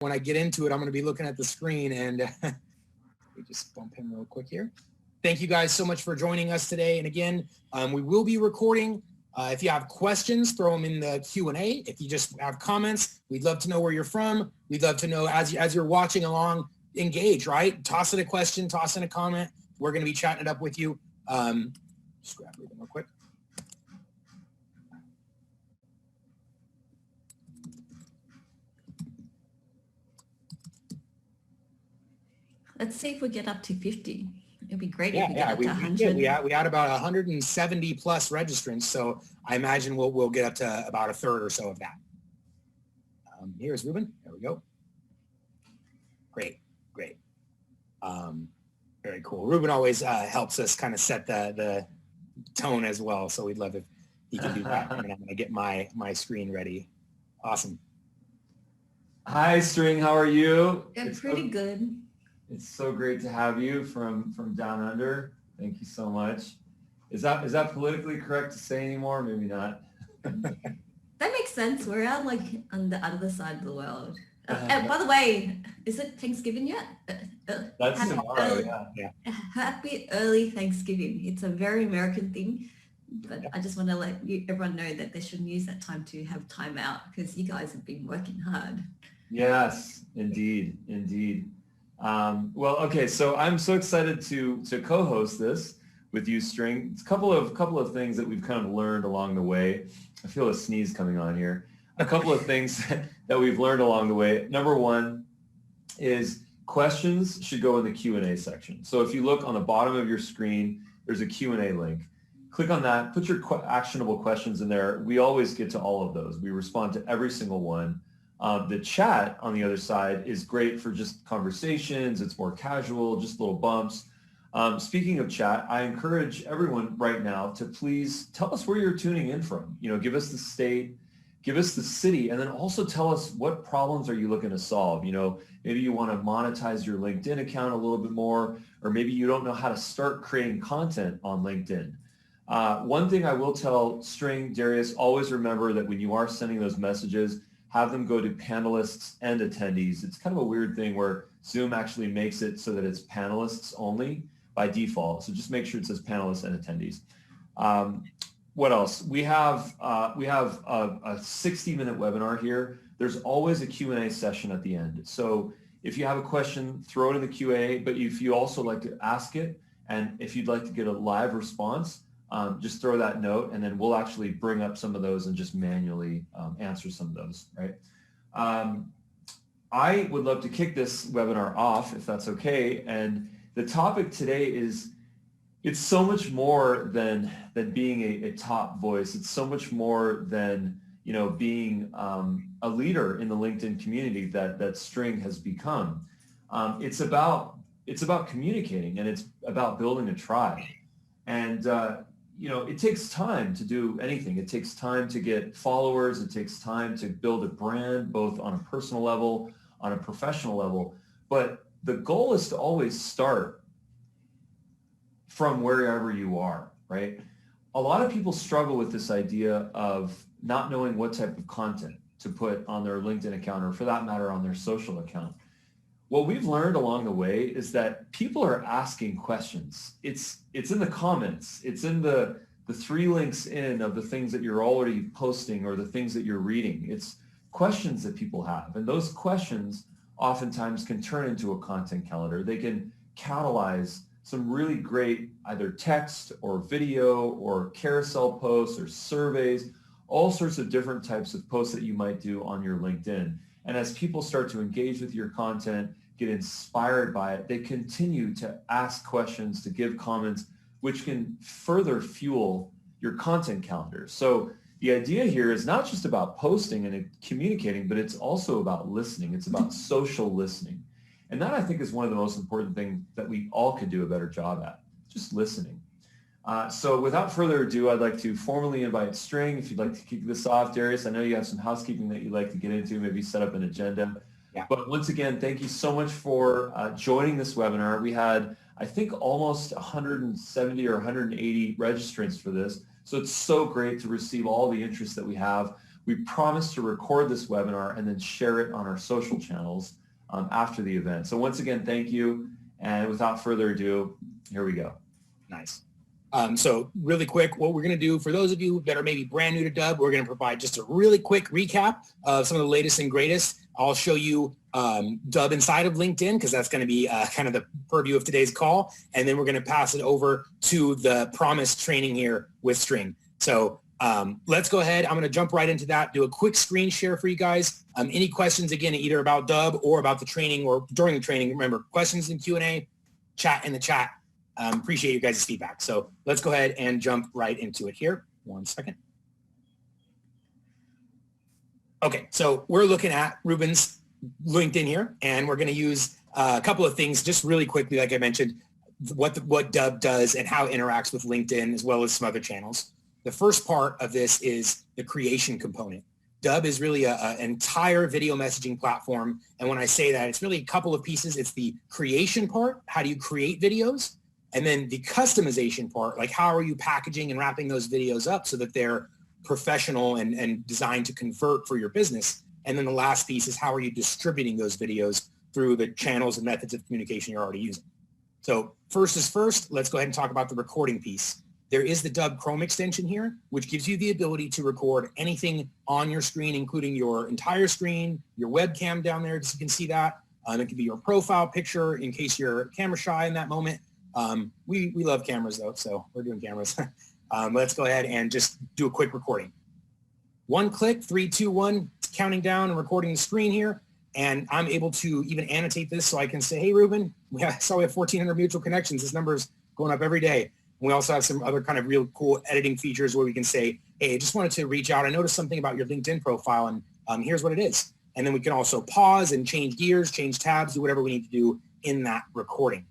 when I get into it, I'm going to be looking at the screen, and let me just bump him real quick here. Thank you guys so much for joining us today. And again, we will be recording. If you have questions, throw them in the Q&A. If you just have comments, we'd love to know where you're from. We'd love to know as you're watching along, engage, right? Toss in a question, toss in a comment. We're going to be chatting it up with you. Just grab it real quick. Let's see if we get up to 50. It'd be great if we get up to 100. We had about 170 plus registrants, so I imagine we'll get up to about a third or so of that. Here's Ruben. There we go. Great. Very cool. Ruben always helps us kind of set the tone as well, so we'd love if he can do that. And I'm going to get my screen ready. Awesome. Hi, String. How are you? It's pretty good. It's so great to have you from down under. Thank you so much. Is that politically correct to say anymore? Maybe not. That makes sense. We're out like on the other side of the world. And by the way, is it Thanksgiving yet? That's tomorrow. Yeah. Happy early Thanksgiving. It's a very American thing, but I just want to let everyone know that they shouldn't use that time to have time out because you guys have been working hard. Yes, indeed. Well, okay, so I'm so excited to co-host this with you, String. It's a couple of things that we've kind of learned along the way. I feel a sneeze coming on here. A couple of things that we've learned along the way. Number one is questions should go in the Q&A section. So if you look on the bottom of your screen, there's a Q&A link. Click on that, put your actionable questions in there. We always get to all of those. We respond to every single one. The chat on the other side is great for just conversations. It's more casual, just little bumps. Speaking of chat, I encourage everyone right now to please tell us where you're tuning in from. Give us the state, give us the city, and then also tell us what problems are you looking to solve. Maybe you want to monetize your LinkedIn account a little bit more, or maybe you don't know how to start creating content on LinkedIn. One thing I will tell String, Darius, always remember that when you are sending those messages, have them go to panelists and attendees. It's kind of a weird thing where Zoom actually makes it so that it's panelists only by default. So just make sure it says panelists and attendees. What else? We have a 60-minute webinar here. There's always a Q&A session at the end. So if you have a question, throw it in the Q&A, but if you also like to ask it, and if you'd like to get a live response, just throw that note, and then we'll actually bring up some of those and just manually answer some of those, right? I would love to kick this webinar off, if that's okay. And the topic today is, it's so much more than being a top voice. It's so much more than being a leader in the LinkedIn community that String has become. It's about communicating, and it's about building a tribe. And it takes time to do anything. It takes time to get followers. It takes time to build a brand, both on a personal level, on a professional level. But the goal is to always start from wherever you are, right? A lot of people struggle with this idea of not knowing what type of content to put on their LinkedIn account, or for that matter, on their social account. What we've learned along the way is that people are asking questions. It's in the comments. It's in the 3 links in of the things that you're already posting or the things that you're reading. It's questions that people have. And those questions oftentimes can turn into a content calendar. They can catalyze some really great either text or video or carousel posts or surveys, all sorts of different types of posts that you might do on your LinkedIn. And as people start to engage with your content, get inspired by it, they continue to ask questions, to give comments, which can further fuel your content calendar. So the idea here is not just about posting and communicating, but it's also about listening. It's about social listening. And that, I think, is one of the most important things that we all could do a better job at, just listening. So without further ado, I'd like to formally invite String. If you'd like to kick this off, Darius, I know you have some housekeeping that you'd like to get into, maybe set up an agenda. Yeah. But once again, thank you so much for joining this webinar. We had, I think, almost 170 or 180 registrants for this. So it's so great to receive all the interest that we have. we promise to record this webinar and then share it on our social channels after the event. So once again, thank you. And without further ado, here we go. Nice. So really quick, what we're going to do for those of you that are maybe brand new to Dub, we're going to provide just a really quick recap of some of the latest and greatest. I'll show you Dub inside of LinkedIn because that's going to be kind of the purview of today's call. And then we're going to pass it over to the promised training here with String. So let's go ahead. I'm going to jump right into that, do a quick screen share for you guys. Any questions, again, either about Dub or about the training or during the training. Remember, questions in Q&A, chat in the chat. Appreciate you guys' feedback. So let's go ahead and jump right into it here. 1 second. Okay, so we're looking at Ruben's LinkedIn here, and we're going to use a couple of things just really quickly, like I mentioned, what Dub does and how it interacts with LinkedIn as well as some other channels. The first part of this is the creation component. Dub is really an entire video messaging platform, and when I say that, it's really a couple of pieces. It's the creation part, how do you create videos? And then the customization part, like how are you packaging and wrapping those videos up so that they're professional and designed to convert for your business. And then the last piece is how are you distributing those videos through the channels and methods of communication you're already using. So first is first, let's go ahead and talk about the recording piece. There is the Dub Chrome extension here, which gives you the ability to record anything on your screen, including your entire screen, your webcam down there, so you can see that. It could be your profile picture in case you're camera shy in that moment. We love cameras though, so we're doing cameras. Let's go ahead and just do a quick recording. 1 click, 3, 2, 1, counting down and recording the screen here. And I'm able to even annotate this so I can say, hey, Ruben, I saw we have 1,400 mutual connections. This number is going up every day. And we also have some other kind of real cool editing features where we can say, hey, I just wanted to reach out. I noticed something about your LinkedIn profile, and here's what it is. And then we can also pause and change gears, change tabs, do whatever we need to do in that recording.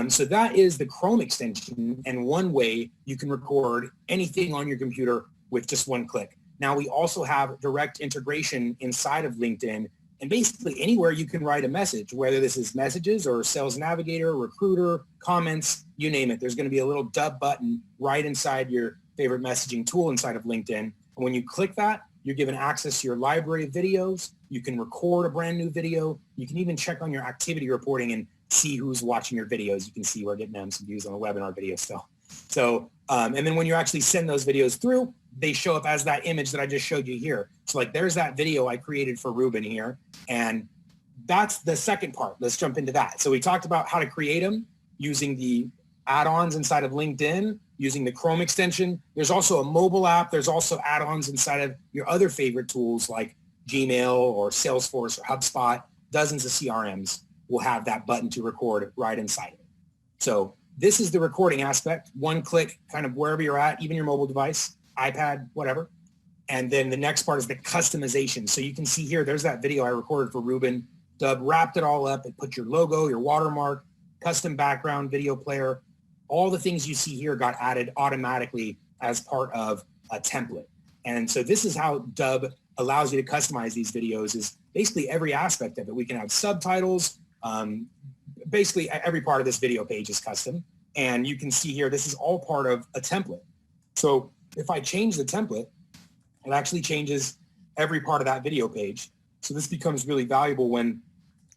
So that is the Chrome extension and one way you can record anything on your computer with just 1 click. Now we also have direct integration inside of LinkedIn, and basically anywhere you can write a message, whether this is messages or Sales Navigator, Recruiter, comments, you name it. There's going to be a little Dub button right inside your favorite messaging tool inside of LinkedIn. And when you click that, you're given access to your library of videos. You can record a brand new video. You can even check on your activity reporting and see who's watching your videos. You can see we're getting some views on the webinar video still. So, and then when you actually send those videos through, they show up as that image that I just showed you here. So like there's that video I created for Ruben here. And that's the second part. Let's jump into that. So we talked about how to create them using the add-ons inside of LinkedIn, using the Chrome extension. There's also a mobile app. There's also add-ons inside of your other favorite tools like Gmail or Salesforce or HubSpot. Dozens of CRMs will have that button to record right inside of it. So this is the recording aspect. 1 click, kind of wherever you're at, even your mobile device, iPad, whatever. And then the next part is the customization. So you can see here, there's that video I recorded for Ruben. Dub wrapped it all up. It put your logo, your watermark, custom background, video player. All the things you see here got added automatically as part of a template. And so this is how Dub allows you to customize these videos, is basically every aspect of it. We can have subtitles. Basically every part of this video page is custom. And you can see here, this is all part of a template. So if I change the template, it actually changes every part of that video page. So this becomes really valuable when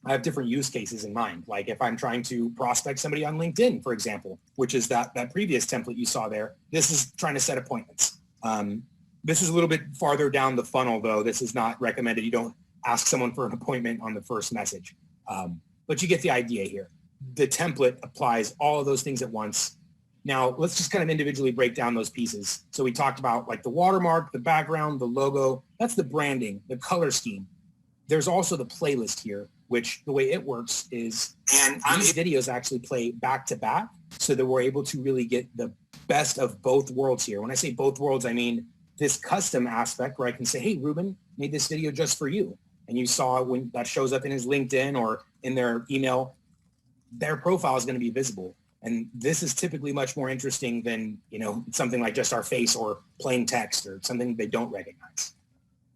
I have different use cases in mind. Like if I'm trying to prospect somebody on LinkedIn, for example, which is that previous template you saw there. This is trying to set appointments. This is a little bit farther down the funnel, though. This is not recommended. You don't ask someone for an appointment on the first message. But you get the idea here. The template applies all of those things at once. Now, let's just kind of individually break down those pieces. So we talked about like the watermark, the background, the logo. That's the branding, the color scheme. There's also the playlist here, which the way it works is these videos actually play back to back so that we're able to really get the best of both worlds here. When I say both worlds, I mean this custom aspect where I can say, hey, Ruben made this video just for you. And you saw when that shows up in his LinkedIn or in their email, their profile is going to be visible. And this is typically much more interesting than, something like just our face or plain text or something they don't recognize.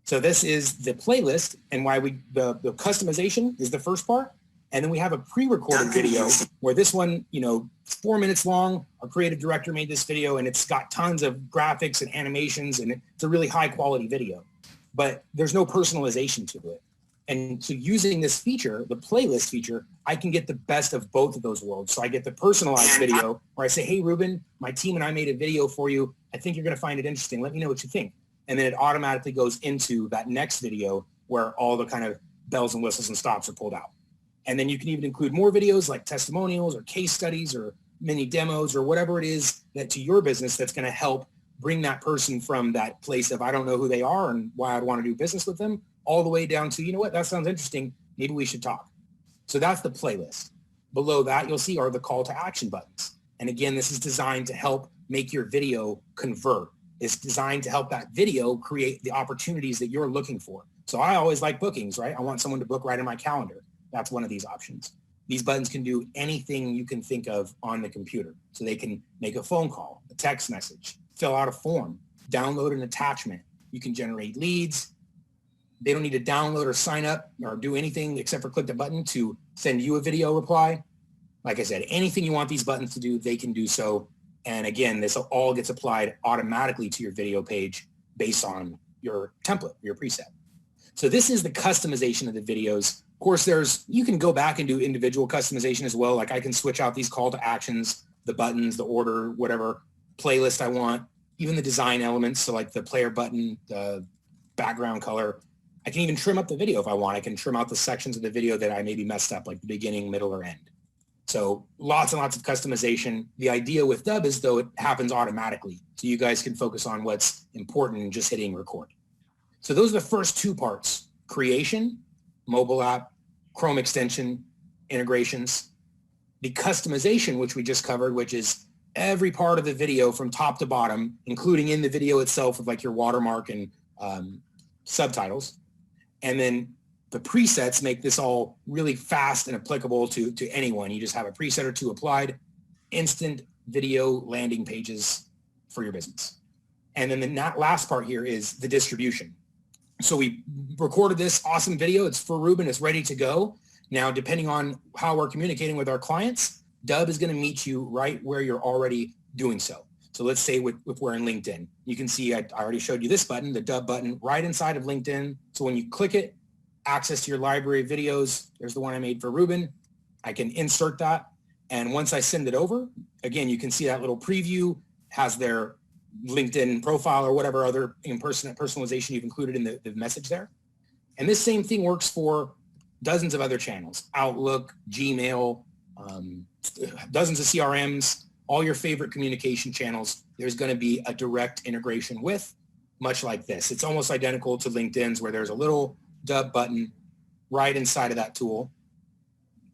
So this is the playlist, and why the customization is the first part. And then we have a pre-recorded video where this one, 4 minutes long. Our creative director made this video, and it's got tons of graphics and animations, and it's a really high quality video. but there's no personalization to it. And so using this feature, the playlist feature, I can get the best of both of those worlds. So I get the personalized video where I say, hey, Ruben, my team and I made a video for you. I think you're going to find it interesting. Let me know what you think. And then it automatically goes into that next video where all the kind of bells and whistles and stops are pulled out. And then you can even include more videos like testimonials or case studies or mini demos or whatever it is that to your business that's going to help bring that person from that place of I don't know who they are and why I'd want to do business with them all the way down to, you know what, that sounds interesting. Maybe we should talk. So that's the playlist. Below that, you'll see are the call to action buttons. And again, this is designed to help make your video convert. It's designed to help that video create the opportunities that you're looking for. So I always like bookings, right? I want someone to book right in my calendar. That's one of these options. These buttons can do anything you can think of on the computer. So they can make a phone call, a text message, fill out a form, download an attachment. You can generate leads. They don't need to download or sign up or do anything except for click the button to send you a video reply. Like I said, anything you want these buttons to do, they can do so. And again, this all gets applied automatically to your video page based on your template, your preset. So this is the customization of the videos. Of course, you can go back and do individual customization as well. Like I can switch out these call to actions, the buttons, the order, whatever playlist I want, even the design elements. So like the player button, the background color. I can even trim up the video if I want. I can trim out the sections of the video that I maybe messed up, like the beginning, middle, or end. So lots and lots of customization. The idea with Dub is though it happens automatically. So you guys can focus on what's important and just hitting record. So those are the first two parts: creation, mobile app, Chrome extension, integrations. The customization, which we just covered, which is every part of the video from top to bottom, including in the video itself with like your watermark and subtitles. And then the presets make this all really fast and applicable to anyone. You just have a preset or two applied, instant video landing pages for your business. And then the last part here is the distribution. So we recorded this awesome video. It's for Ruben. It's ready to go. Now, depending on how we're communicating with our clients, Dub is going to meet you right where you're already doing so. So let's say if we're in LinkedIn, you can see I already showed you this button, the Dub button, right inside of LinkedIn. So when you click it, access to your library of videos, there's the one I made for Ruben. I can insert that. And once I send it over, again, you can see that little preview has their LinkedIn profile or whatever other personalization you've included in the message there. And this same thing works for dozens of other channels, Outlook, Gmail, dozens of CRMs, all your favorite communication channels. There's going to be a direct integration with, much like this. It's almost identical to LinkedIn's where there's a little Dub button right inside of that tool.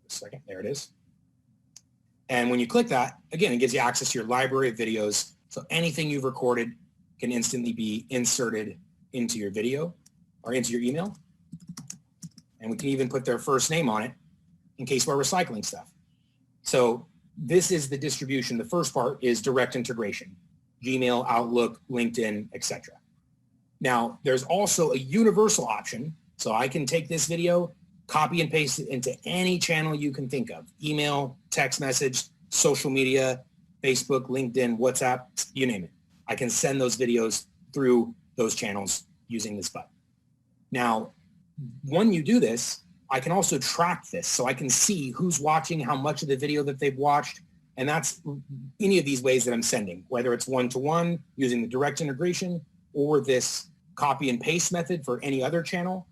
A second, there it is. And when you click that, again, it gives you access to your library of videos. So anything you've recorded can instantly be inserted into your video or into your email. And we can even put their first name on it in case we're recycling stuff. So this is the distribution. The first part is direct integration, Gmail, Outlook, LinkedIn, etc. Now, there's also a universal option. So I can take this video, copy and paste it into any channel you can think of, email, text message, social media, Facebook, LinkedIn, WhatsApp, you name it. I can send those videos through those channels using this button. Now, when you do this, I can also track this. So I can see who's watching, how much of the video that they've watched. And that's any of these ways that I'm sending, whether it's one-to-one using the direct integration or this copy and paste method for any other channel.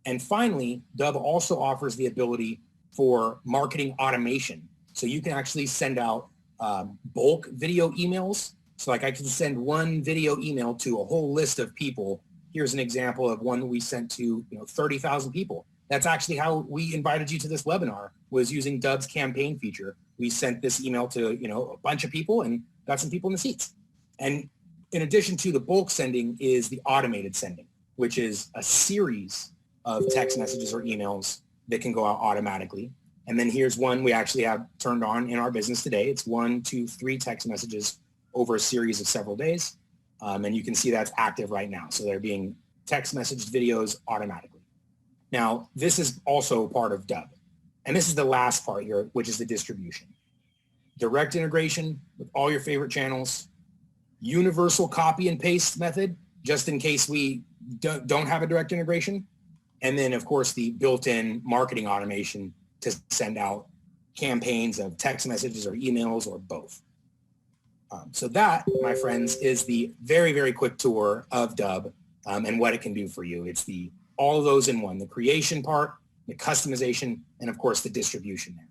And finally, Dub also offers the ability for marketing automation. So you can actually send out bulk video emails. So like I can send one video email to a whole list of people. Here's an example of one we sent to 30,000 people. That's actually how we invited you to this webinar, was using Dub's campaign feature. We sent this email to a bunch of people and got some people in the seats. And in addition to the bulk sending is the automated sending, which is a series of text messages or emails that can go out automatically. And then here's one we actually have turned on in our business today. It's 1, 2, 3 text messages over a series of several days. And you can see that's active right now. So they're being text messaged videos automatically. Now, this is also part of Dub. And this is the last part here, which is the distribution. Direct integration with all your favorite channels, universal copy and paste method, just in case we don't have a direct integration. And then, of course, the built-in marketing automation to send out campaigns of text messages or emails or both. So that, my friends, is the very, very quick tour of Dub and what it can do for you. It's all of those in one, the creation part, the customization, and of course, the distribution there.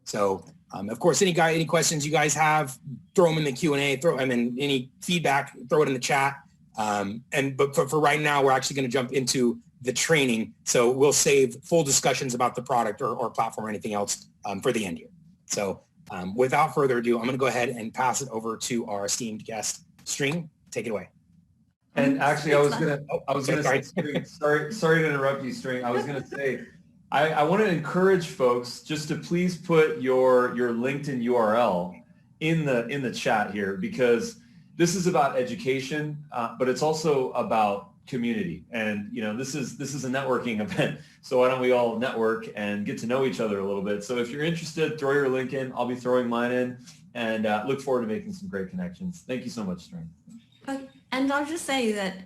So, of course, any questions you guys have, throw them in the Q&A, any feedback, throw it in the chat. But for right now, we're actually going to jump into the training. So we'll save full discussions about the product or platform or anything else for the end here. So without further ado, I'm going to go ahead and pass it over to our esteemed guest, String. Take it away. And actually, I was gonna say, String, sorry to interrupt you, String. I was gonna say, I want to encourage folks just to please put your LinkedIn URL in the chat here, because this is about education, but it's also about community. And this is a networking event, so why don't we all network and get to know each other a little bit? So if you're interested, throw your link in. I'll be throwing mine in, and look forward to making some great connections. Thank you so much, String. And I'll just say that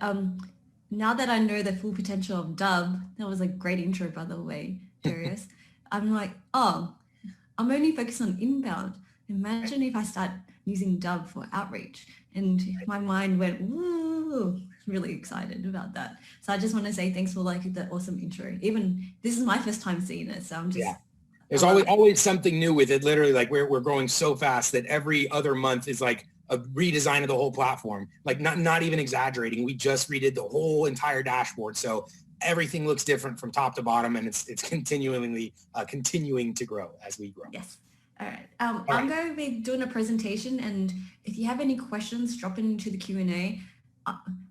now that I know the full potential of Dub, that was a great intro, by the way, Darius. I'm like, I'm only focused on inbound. Imagine if I start using Dub for outreach. And my mind went, woo, really excited about that. So I just want to say thanks for the awesome intro. Even this is my first time seeing it, so I'm just... Yeah. There's always something new with it. Literally, we're growing so fast that every other month is like a redesign of the whole platform. Like not even exaggerating. We just redid the whole entire dashboard. So everything looks different from top to bottom, and it's continuing to grow as we grow. Yes. All right. I'm going to be doing a presentation, and if you have any questions, drop it into the Q&A.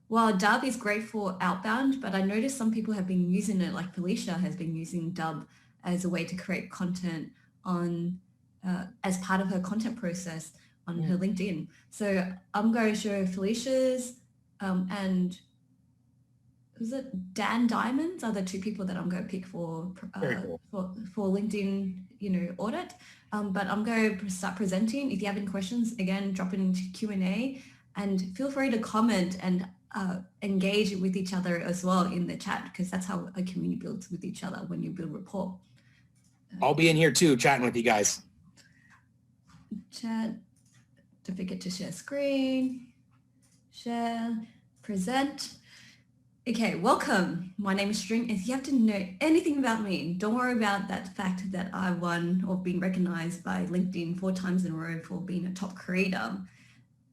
Well, Dub is great for outbound, but I noticed some people have been using it, like Felicia has been using Dub as a way to create content on as part of her content process on her LinkedIn. So I'm going to show Felicia's and was it Dan Diamonds are the two people that I'm going to pick for LinkedIn, audit. But I'm going to start presenting. If you have any questions, again, drop it into Q&A, and feel free to comment and engage with each other as well in the chat, because that's how a community builds with each other when you build rapport. I'll be in here too, chatting with you guys. Chat. Don't forget to share screen, share, present. Okay, welcome. My name is String. If you have to know anything about me, don't worry about that fact that I won or been recognized by LinkedIn 4 times in a row for being a top creator.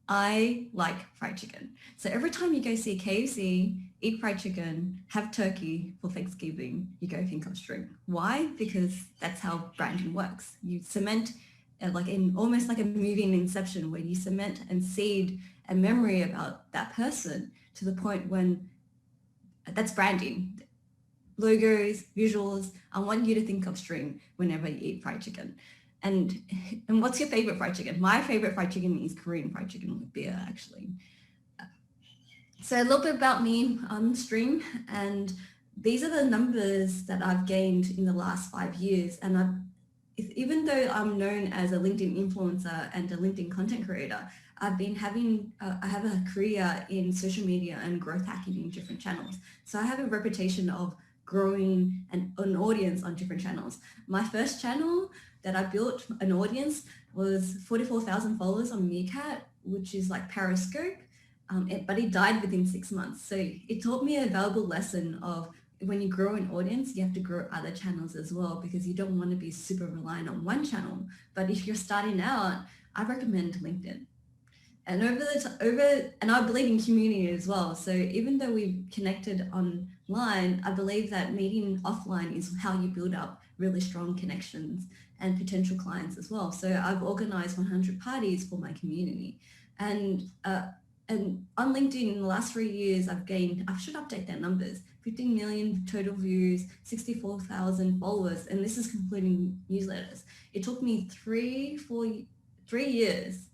I like fried chicken. So every time you go see KFC, eat fried chicken, have turkey for Thanksgiving, you go think of String. Why? Because that's how branding works. You cement, almost like a movie in Inception, where you cement and seed a memory about that person to the point when that's branding. Logos, visuals. I want you to think of String whenever you eat fried chicken. And what's your favorite fried chicken? My favorite fried chicken is Korean fried chicken with beer, actually. So a little bit about me. I'm String, and these are the numbers that I've gained in the last 5 years. And even though I'm known as a LinkedIn influencer and a LinkedIn content creator, I've been I have a career in social media and growth hacking in different channels. So I have a reputation of growing an audience on different channels. My first channel that I built an audience was 44,000 followers on Meerkat, which is like Periscope, but it died within 6 months. So it taught me a valuable lesson of when you grow an audience, you have to grow other channels as well, because you don't want to be super reliant on one channel. But if you're starting out, I recommend LinkedIn. And and I believe in community as well. So even though we've connected online, I believe that meeting offline is how you build up really strong connections and potential clients as well. So I've organized 100 parties for my community. And on LinkedIn in the last 3 years, I should update their numbers, 15 million total views, 64,000 followers, and this is including newsletters. It took me 4 years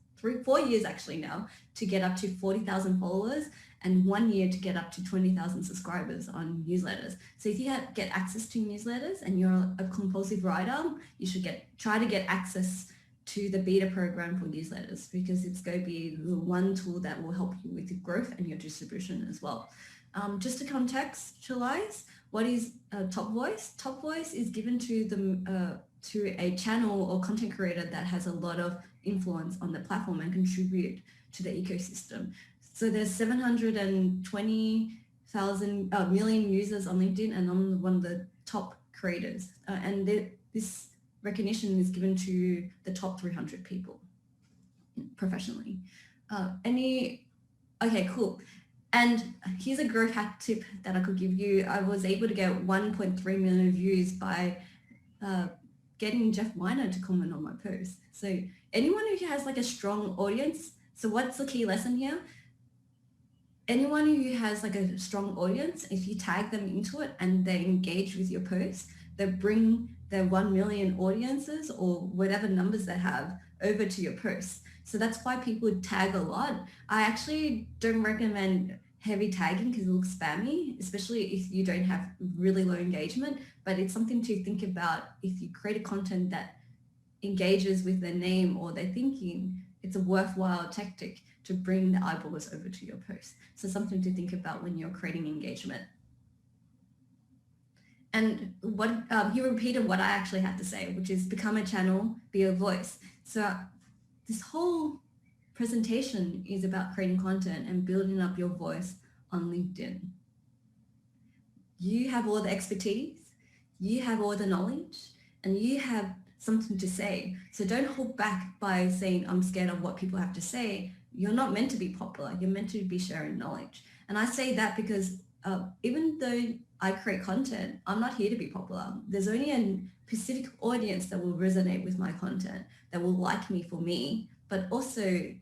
actually now to get up to 40,000 followers, and 1 year to get up to 20,000 subscribers on newsletters. So if you get access to newsletters and you're a compulsive writer, you should try to get access to the beta program for newsletters, because it's going to be the one tool that will help you with your growth and your distribution as well. Just to contextualize, what is top voice? Top voice is given to to a channel or content creator that has a lot of influence on the platform and contribute to the ecosystem. So there's 720,000 million users on LinkedIn, and I'm one of the top creators. This recognition is given to the top 300 people professionally. Okay, cool. And here's a growth hack tip that I could give you. I was able to get 1.3 million views by getting Jeff Weiner to comment on my post. So anyone who has like a strong audience, so what's the key lesson here? Anyone who has like a strong audience, if you tag them into it and they engage with your post, they bring their 1 million audiences or whatever numbers they have over to your post. So that's why people tag a lot. I actually don't recommend heavy tagging because it looks spammy, especially if you don't have really low engagement, but it's something to think about. If you create a content that engages with their name or their thinking, it's a worthwhile tactic to bring the eyeballs over to your post. So something to think about when you're creating engagement. And what he repeated what I actually had to say, which is become a channel, be a voice. So this whole presentation is about creating content and building up your voice on LinkedIn. You have all the expertise, you have all the knowledge, and you have something to say. So don't hold back by saying, I'm scared of what people have to say. You're not meant to be popular. You're meant to be sharing knowledge. And I say that because even though I create content, I'm not here to be popular. There's only a specific audience that will resonate with my content, that will like me for me, but also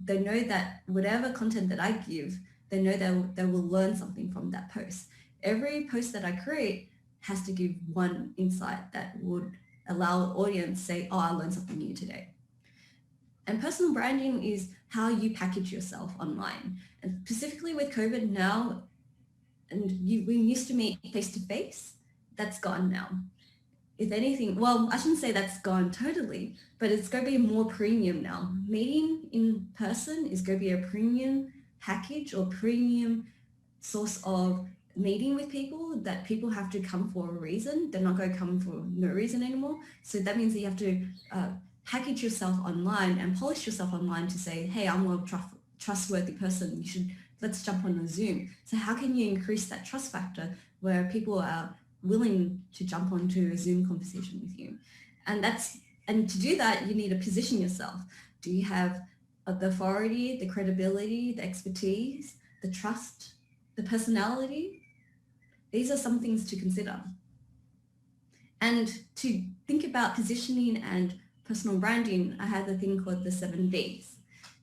they know that whatever content that I give, they know they will learn something from that post. Every post that I create has to give one insight that would allow an audience to say, oh, I learned something new today. And personal branding is how you package yourself online. And specifically with COVID now, and we used to meet face-to-face, that's gone now. If anything, well, I shouldn't say that's gone totally, but it's going to be more premium now. Meeting in person is going to be a premium package or premium source of meeting with people that people have to come for a reason. They're not going to come for no reason anymore. So that means that you have to package yourself online and polish yourself online to say, hey, I'm a trustworthy person. Let's jump on a Zoom. So how can you increase that trust factor where people are willing to jump onto a Zoom conversation with you? And to do that, you need to position yourself. Do you have the authority, the credibility, the expertise, the trust, the personality? These are some things to consider. And to think about positioning and personal branding, I have a thing called the 7 V's.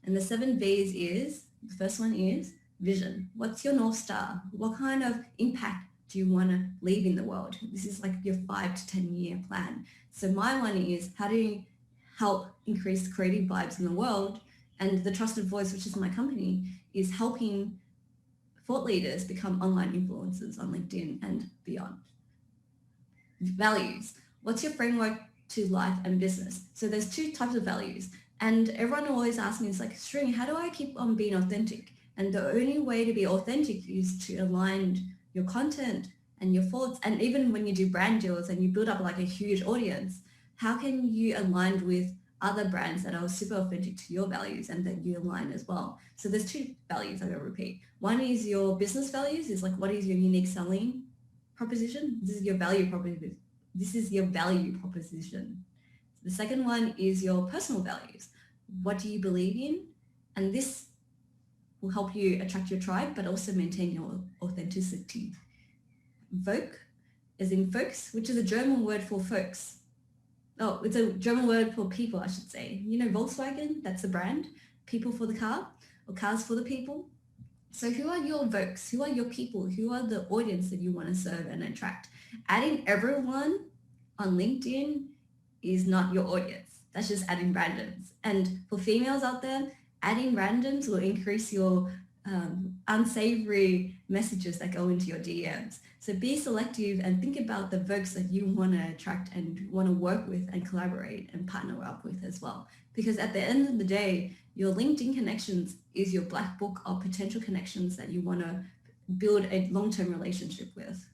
And the 7 V's is, the first one is vision. What's your North Star? What kind of impact do you want to leave in the world? This is like your 5 to 10 year plan. So my one is, how do you help increase creative vibes in the world? And the Trusted Voice, which is my company, is helping thought leaders become online influencers on LinkedIn and beyond. Values. What's your framework to life and business? So there's 2 types of values. And everyone always asks me, it's like, String, how do I keep on being authentic? And the only way to be authentic is to align your content and your thoughts. And even when you do brand deals and you build up like a huge audience, how can you align with other brands that are super authentic to your values and that you align as well? So there's 2 values I'm going to repeat. One is your business values, is like, what is your unique selling proposition? This is your value proposition. This is your value proposition. The second one is your personal values. What do you believe in? And this will help you attract your tribe, but also maintain your authenticity. Vogue, as in folks, which is a German word for folks. Oh, it's a German word for people, I should say. You know, Volkswagen, that's the brand. People for the car, or cars for the people. So who are your folks? Who are your people? Who are the audience that you want to serve and attract? Adding everyone on LinkedIn is not your audience. That's just adding randoms. And for females out there, adding randoms will increase your unsavory messages that go into your DMs. So be selective and think about the folks that you want to attract and want to work with and collaborate and partner up with as well. Because at the end of the day, your LinkedIn connections is your black book of potential connections that you want to build a long-term relationship with.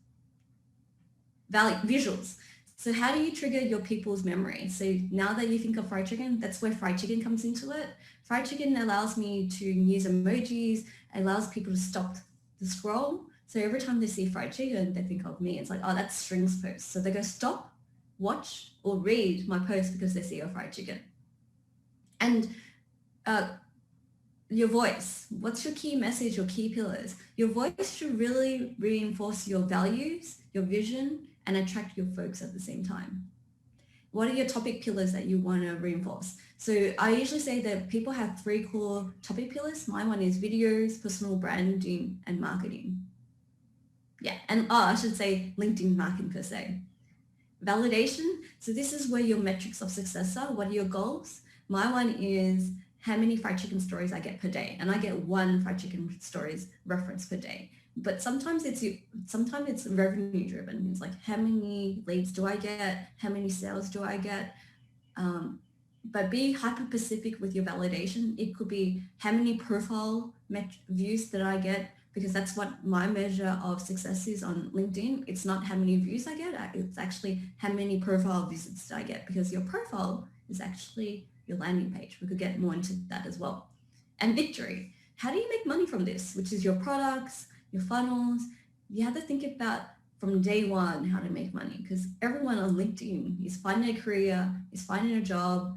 Visuals. So how do you trigger your people's memory? So now that you think of fried chicken, that's where fried chicken comes into it. Fried chicken allows me to use emojis, allows people to stop the scroll. So every time they see fried chicken, they think of me. It's like, oh, that's String's post. So they go stop, watch, or read my post because they see a fried chicken. And your voice. What's your key message, your key pillars? Your voice should really reinforce your values, your vision, and attract your folks at the same time. What are your topic pillars that you want to reinforce? So I usually say that people have 3 core topic pillars. My one is videos, personal branding, and marketing. Yeah, and I should say LinkedIn marketing per se. Validation. So this is where your metrics of success are. What are your goals? My one is how many fried chicken stories I get per day. And I get 1 fried chicken stories reference per day. But sometimes it's revenue driven. It's like, how many leads do I get? How many sales do I get? But be hyper specific with your validation. It could be how many profile views that I get, because that's what my measure of success is on LinkedIn. It's not how many views I get. It's actually how many profile visits I get, because your profile is actually your landing page. We could get more into that as well. And victory. How do you make money from this? Which is your products, your funnels. You have to think about from day one how to make money, because everyone on LinkedIn is finding a career, is finding a job,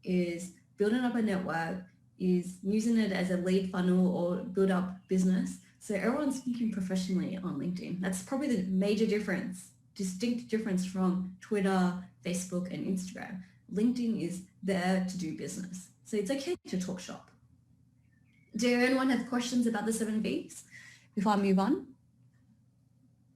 is building up a network, is using it as a lead funnel or build up business. So everyone's thinking professionally on LinkedIn. That's probably the major difference, distinct difference from Twitter, Facebook, and Instagram. LinkedIn is there to do business. So it's okay to talk shop. Do anyone have questions about the 7 V's before I move on?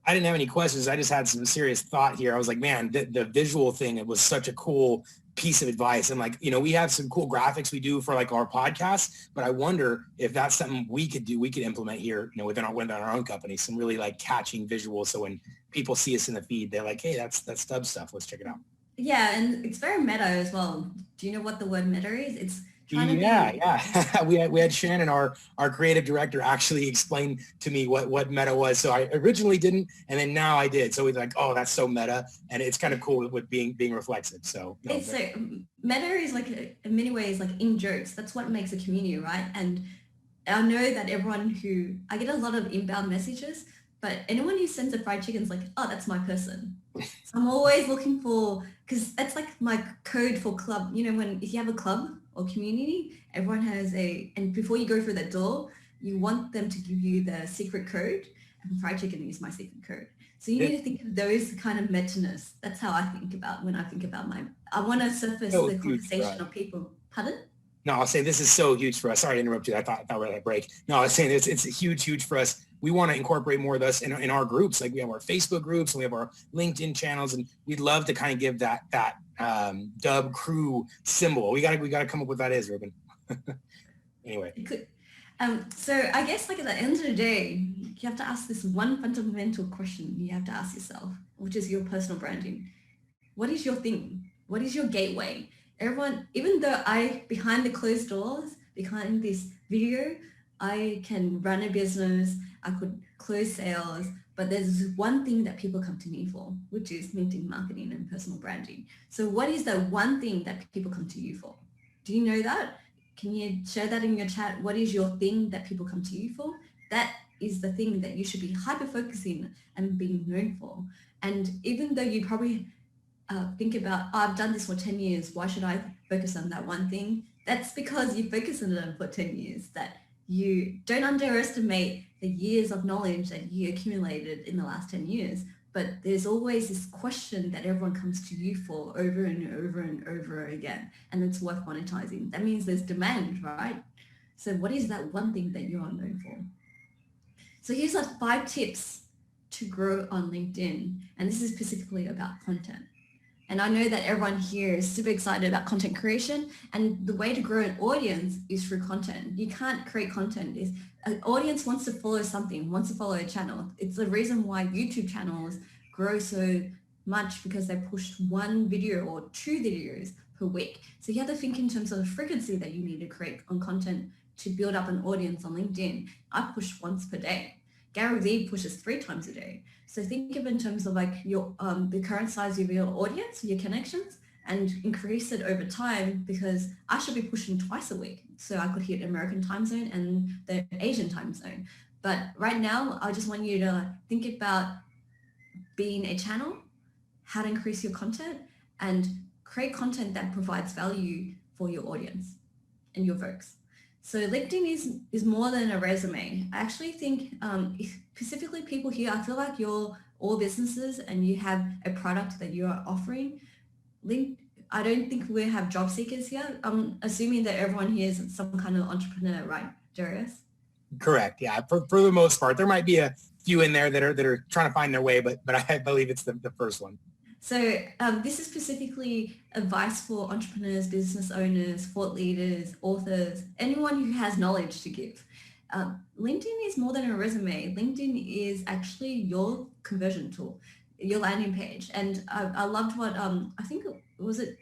I didn't have any questions. I just had some serious thought here. I was like, man, the visual thing, it was such a cool piece of advice. And like, we have some cool graphics we do for like our podcast, but I wonder if that's something we could do, we could implement here, within our own company, some really like catching visuals. So when people see us in the feed, they're like, hey, that's Stubb stuff. Let's check it out. Yeah. And it's very meta as well. Do you know what the word meta is? It's Yeah. we had Shannon, our creative director, actually explain to me what meta was. So I originally didn't, and then now I did. So we're like, oh, that's so meta, and it's kind of cool with being reflexive. So meta is like in many ways like in jokes. That's what makes a community, right? And I know that I get a lot of inbound messages, but anyone who sends a fried chicken is like, oh, that's my person. So I'm always looking for, because that's like my code for club. If you have a club or community, everyone has and before you go through that door, you want them to give you the secret code, and fried chicken is my secret code. So you need to think of those kind of meta-ness. That's how I think about when I think about I want to surface the conversation of people. Pardon? No, I'll say this is so huge for us. Sorry to interrupt you. I thought we were at a break. No, I was saying it's huge for us. We want to incorporate more of this in our groups. Like we have our Facebook groups and we have our LinkedIn channels, and we'd love to kind of give that Dub crew symbol. We got to come up with what that is, Ruben. Anyway. So I guess like at the end of the day, you have to ask this one fundamental question you have to ask yourself, which is your personal branding. What is your thing? What is your gateway? Everyone, even though behind the closed doors, behind this video, I can run a business, I could close sales, but there's one thing that people come to me for, which is LinkedIn marketing and personal branding. So what is the one thing that people come to you for? Do you know that? Can you share that in your chat? What is your thing that people come to you for? That is the thing that you should be hyper-focusing and being known for. And even though you probably think about, I've done this for 10 years, why should I focus on that one thing? That's because you focus on it for 10 years, that you don't underestimate the years of knowledge that you accumulated in the last 10 years. But there's always this question that everyone comes to you for over and over and over again, and it's worth monetizing. That means there's demand, right? So what is that one thing that you are known for? So here's 5 tips to grow on LinkedIn, and this is specifically about content. And I know that everyone here is super excited about content creation, and the way to grow an audience is through content. You can't create content. An audience wants to follow something, wants to follow a channel. It's the reason why YouTube channels grow so much, because they push 1 video or 2 videos per week. So you have to think in terms of the frequency that you need to create on content to build up an audience on LinkedIn. I push once per day. Gary Vee pushes 3 times a day. So think of it in terms of like your the current size of your audience, your connections, and increase it over time, because I should be pushing twice a week. So I could hit American time zone and the Asian time zone. But right now, I just want you to think about being a channel, how to increase your content, and create content that provides value for your audience and your folks. So LinkedIn is more than a resume. I actually think specifically people here, I feel like you're all businesses and you have a product that you are offering. I don't think we have job seekers here. I'm assuming that everyone here is some kind of entrepreneur, right, Darius? Correct. Yeah. For the most part, there might be a few in there that are trying to find their way, but I believe it's the first one. So this is specifically advice for entrepreneurs, business owners, thought leaders, authors, anyone who has knowledge to give. LinkedIn is more than a resume. LinkedIn is actually your conversion tool, your landing page. And I loved what, I think, was it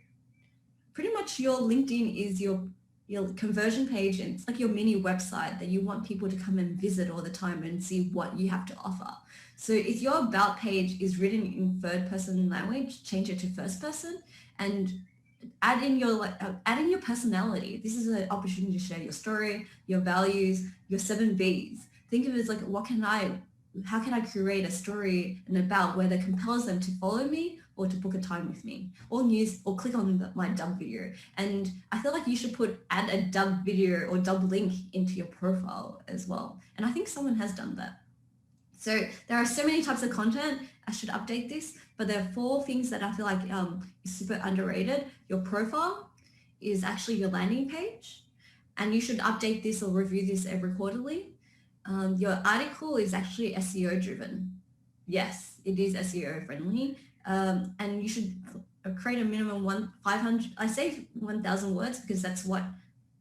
pretty much your LinkedIn is your conversion page, and it's like your mini website that you want people to come and visit all the time and see what you have to offer. So if your about page is written in third person language, change it to first person and add in your personality. This is an opportunity to share your story, your values, your 7 Bs. Think of it as like, how can I create a story and about where that compels them to follow me or to book a time with me, or click on my dub video. And I feel like you should add a dub video or dub link into your profile as well. And I think someone has done that. So there are so many types of content. I should update this, but there are 4 things that I feel like is super underrated. Your profile is actually your landing page, and you should update this or review this every quarterly. Your article is actually SEO driven. Yes, it is SEO friendly. And you should create a minimum 500, I say 1,000 words because that's what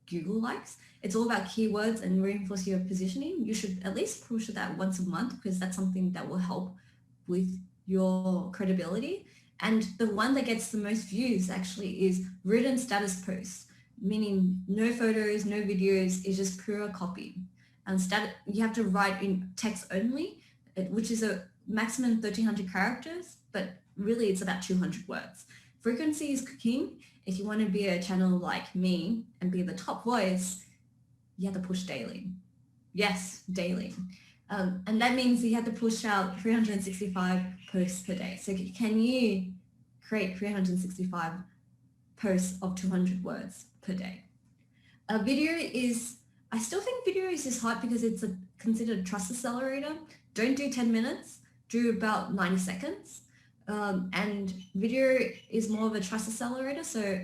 Google likes. It's all about keywords and reinforce your positioning. You should at least push that once a month because that's something that will help with your credibility. And the one that gets the most views actually is written status posts, meaning no photos, no videos, it's just pure copy. And you have to write in text only, which is a maximum 1,300 characters, but really it's about 200 words. Frequency is king. If you want to be a channel like me and be the top voice, you have to push daily. Yes, daily. And that means you have to push out 365 posts per day. So can you create 365 posts of 200 words per day? A video is, I still think video is hard because it's considered a trust accelerator. Don't do 10 minutes, do about 90 seconds. And video is more of a trust accelerator. So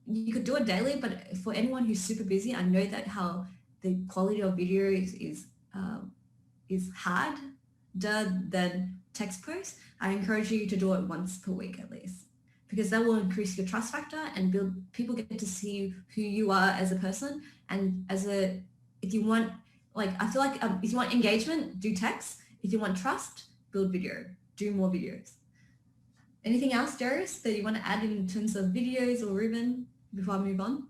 you could do it daily, but for anyone who's super busy, I know that how the quality of video is harder than text posts. I encourage you to do it once per week at least, because that will increase your trust factor and people get to see who you are as a person. And if you want, I feel like if you want engagement, do text. If you want trust, build video, do more videos. Anything else, Darius, that you want to add in terms of videos or Ruben before I move on?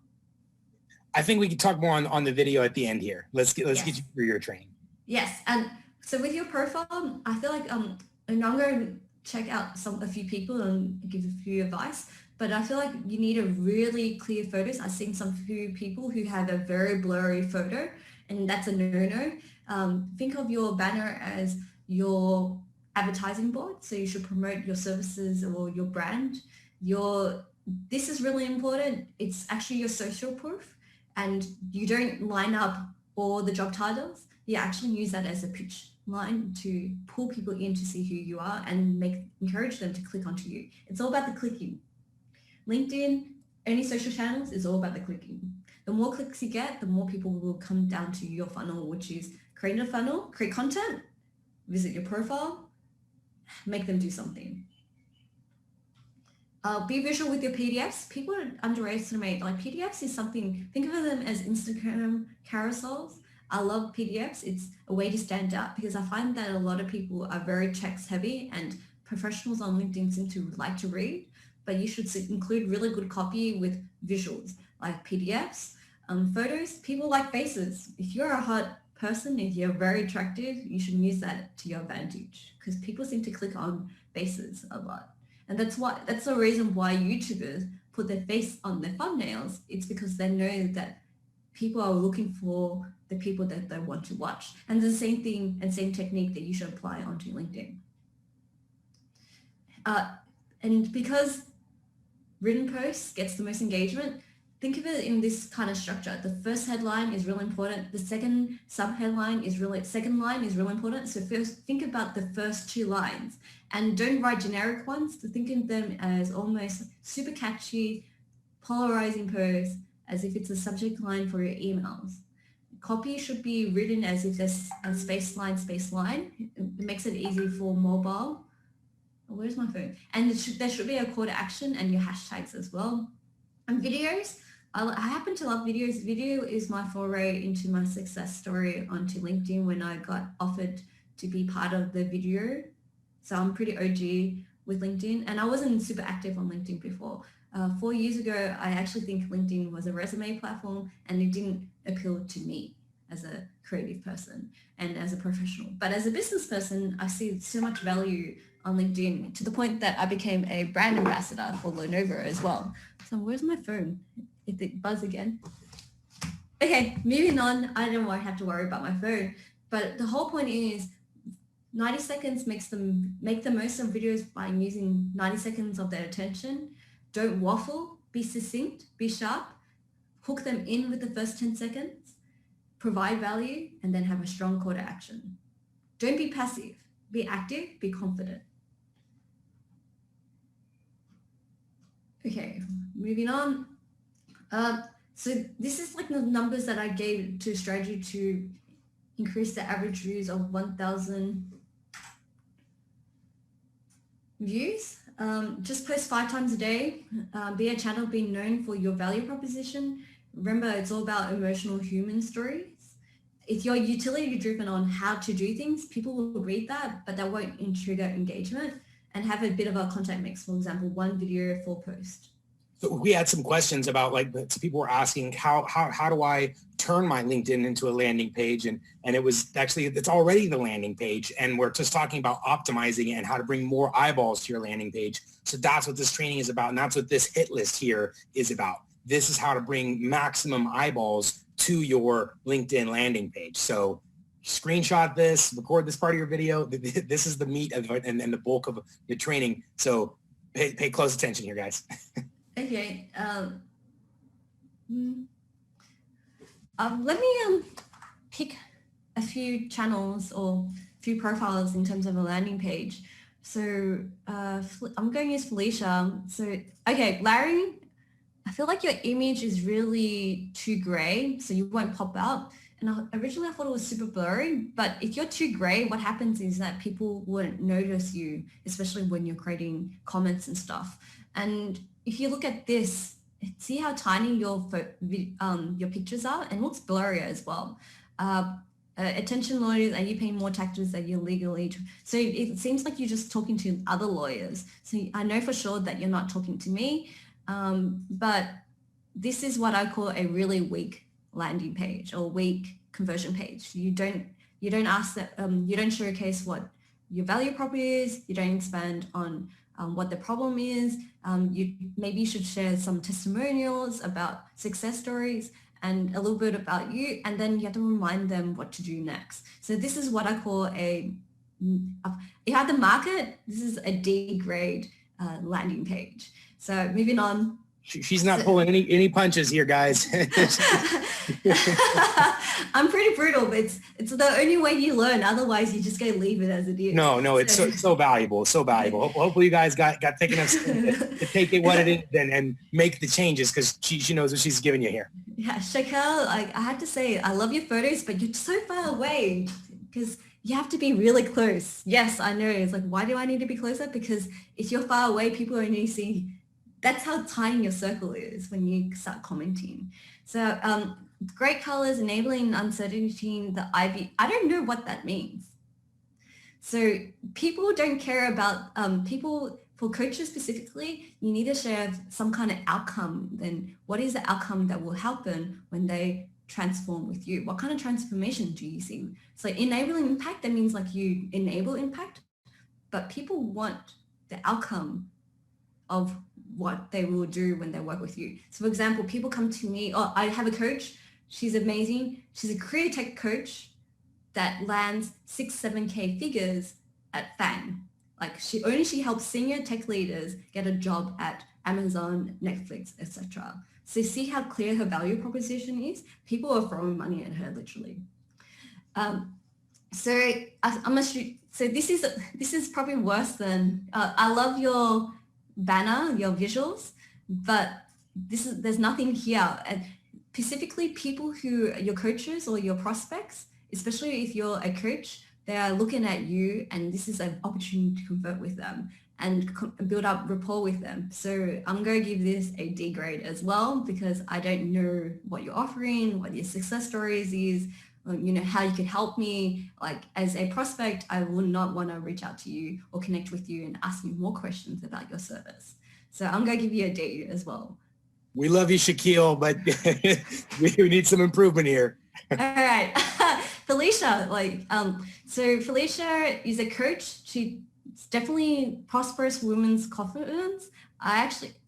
I think we can talk more on the video at the end here. Let's get you through your training. Yes, and so with your profile, I feel like and I'm going to check out a few people and give a few advice, but I feel like you need a really clear photos. I've seen some few people who have a very blurry photo, and that's a no-no. Think of your banner as your advertising board, so you should promote your services or your brand. This is really important. It's actually your social proof, and you don't line up all the job titles. You actually use that as a pitch line to pull people in to see who you are and encourage them to click onto you. It's all about the clicking. LinkedIn, any social channels is all about the clicking. The more clicks you get, the more people will come down to your funnel, which is create a funnel, create content, visit your profile, make them do something. Be visual with your PDFs. People underestimate, PDFs is something, think of them as Instagram carousels. I love PDFs. It's a way to stand out because I find that a lot of people are very text heavy, and professionals on LinkedIn seem to like to read, but you should include really good copy with visuals like PDFs, photos. People like faces. If you're a hot person, if you're very attractive, you should use that to your advantage because people seem to click on faces a lot. And that's the reason why YouTubers put their face on their thumbnails. It's because they know that people are looking for the people that they want to watch. And the same thing and same technique that you should apply onto LinkedIn. And because written posts gets the most engagement, think of it in this kind of structure. The first headline is really important. The second line is really important. So first, think about the first 2 lines and don't write generic ones. So think of them as almost super catchy, polarizing posts, as if it's a subject line for your emails. Copy should be written as if there's a space line. It makes it easy for mobile. Where's my phone? And there should be a call to action and your hashtags as well. And videos, I happen to love videos. Video is my foray into my success story onto LinkedIn when I got offered to be part of the video. So I'm pretty OG with LinkedIn, and I wasn't super active on LinkedIn before. 4 years ago, I actually think LinkedIn was a resume platform and it didn't appeal to me as a creative person and as a professional. But as a business person, I see so much value on LinkedIn to the point that I became a brand ambassador for Lenovo as well. So where's my phone? If it buzz again. Okay, moving on. I don't have to worry about my phone, but the whole point is 90 seconds make the most of videos by using 90 seconds of their attention. Don't waffle, be succinct, be sharp, hook them in with the first 10 seconds, provide value, and then have a strong call to action. Don't be passive, be active, be confident. Okay, moving on. So this is like the numbers that I gave to strategy to increase the average views of 1,000 views. Just post 5 times a day. Be a channel being known for your value proposition. Remember, it's all about emotional human stories. If you're utility driven on how to do things, people will read that, but that won't trigger engagement, and have a bit of a content mix. For example, 1 video, 4 posts. So we had some questions about, like, people were asking how do I turn my LinkedIn into a landing page, and it was actually, it's already the landing page, and we're just talking about optimizing it and how to bring more eyeballs to your landing page. So that's what this training is about, and that's what this hit list here is about. This is how to bring maximum eyeballs to your LinkedIn landing page. So screenshot this, record this part of your video. This is the meat of it and the bulk of the training. So pay close attention here, guys. Okay. Let me pick a few channels or a few profiles in terms of a landing page. So I'm going to use Felicia. So, okay, Larry, I feel like your image is really too gray, so you won't pop out. And originally I thought it was super blurry, but if you're too gray, what happens is that people wouldn't notice you, especially when you're creating comments and stuff. And if you look at this, see how tiny your pictures are, and it looks blurry as well. Attention lawyers, are you paying more taxes than you're legally? So it seems like you're just talking to other lawyers. So I know for sure that you're not talking to me, but this is what I call a really weak landing page or weak conversion page. You don't ask that, you don't showcase what your value prop is. You don't expand on what the problem is. Maybe you should share some testimonials about success stories and a little bit about you, and then you have to remind them what to do next. So this is what I call if you have the market, this is a D grade landing page. So moving on. She's not pulling any punches here, guys. I'm pretty brutal, but it's the only way you learn. Otherwise, you just go leave it as it is. No, it's so valuable. It's so valuable. Hopefully you guys got thick enough to take it what it is and make the changes, because she knows what she's giving you here. Yeah, Shakel, I have to say, I love your photos, but you're so far away because you have to be really close. Yes, I know. It's like, why do I need to be closer? Because if you're far away, people only see. That's how tiny your circle is when you start commenting. So great colors, enabling uncertainty in the IB. I don't know what that means. So people don't care about, for coaches specifically, you need to share some kind of outcome. Then what is the outcome that will happen when they transform with you? What kind of transformation do you see? So enabling impact, that means like you enable impact, but people want the outcome of what they will do when they work with you. So for example, people come to me, oh, I have a coach, she's amazing. She's a career tech coach that lands 6-7K figures at FANG. Like she helps senior tech leaders get a job at Amazon, Netflix, etc. So see how clear her value proposition is? People are throwing money at her literally. So this is probably worse than, I love your banner, your visuals, but there's nothing here. And specifically people who are your coaches or your prospects, especially if you're a coach, they are looking at you and this is an opportunity to convert with them and build up rapport with them. So I'm going to give this a D grade as well, because I don't know what you're offering, what your success stories is, how you could help me. Like as a prospect, I would not want to reach out to you or connect with you and ask you more questions about your service. So I'm going to give you a D as well. We love you, Shaquille, but we need some improvement here. All right. Felicia, so Felicia is a coach. She's definitely prosperous women's confidence.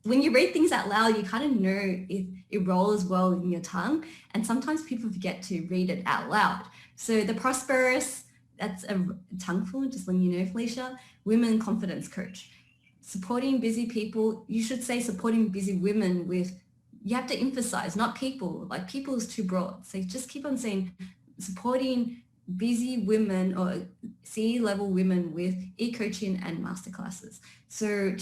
When you read things out loud, you kind of know if it rolls well in your tongue. And sometimes people forget to read it out loud. So the prosperous, that's a tongueful, just letting you know, Felicia, women confidence coach. Supporting busy people, you should say supporting busy women with, you have to emphasize, not people, like people is too broad. So just keep on saying supporting busy women or C-level women with e-coaching and masterclasses. So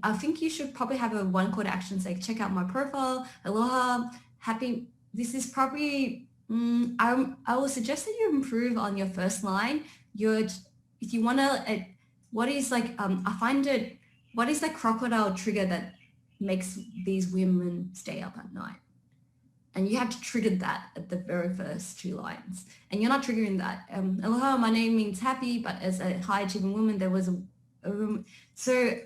I think you should probably have a one call to action, say, check out my profile, aloha, happy. This is probably, I will suggest that you improve on your first line. If you want to, what is the crocodile trigger that makes these women stay up at night? And you have to trigger that at the very first two lines. And you're not triggering that. Aloha, my name means happy, but as a high achieving woman, there was a room. So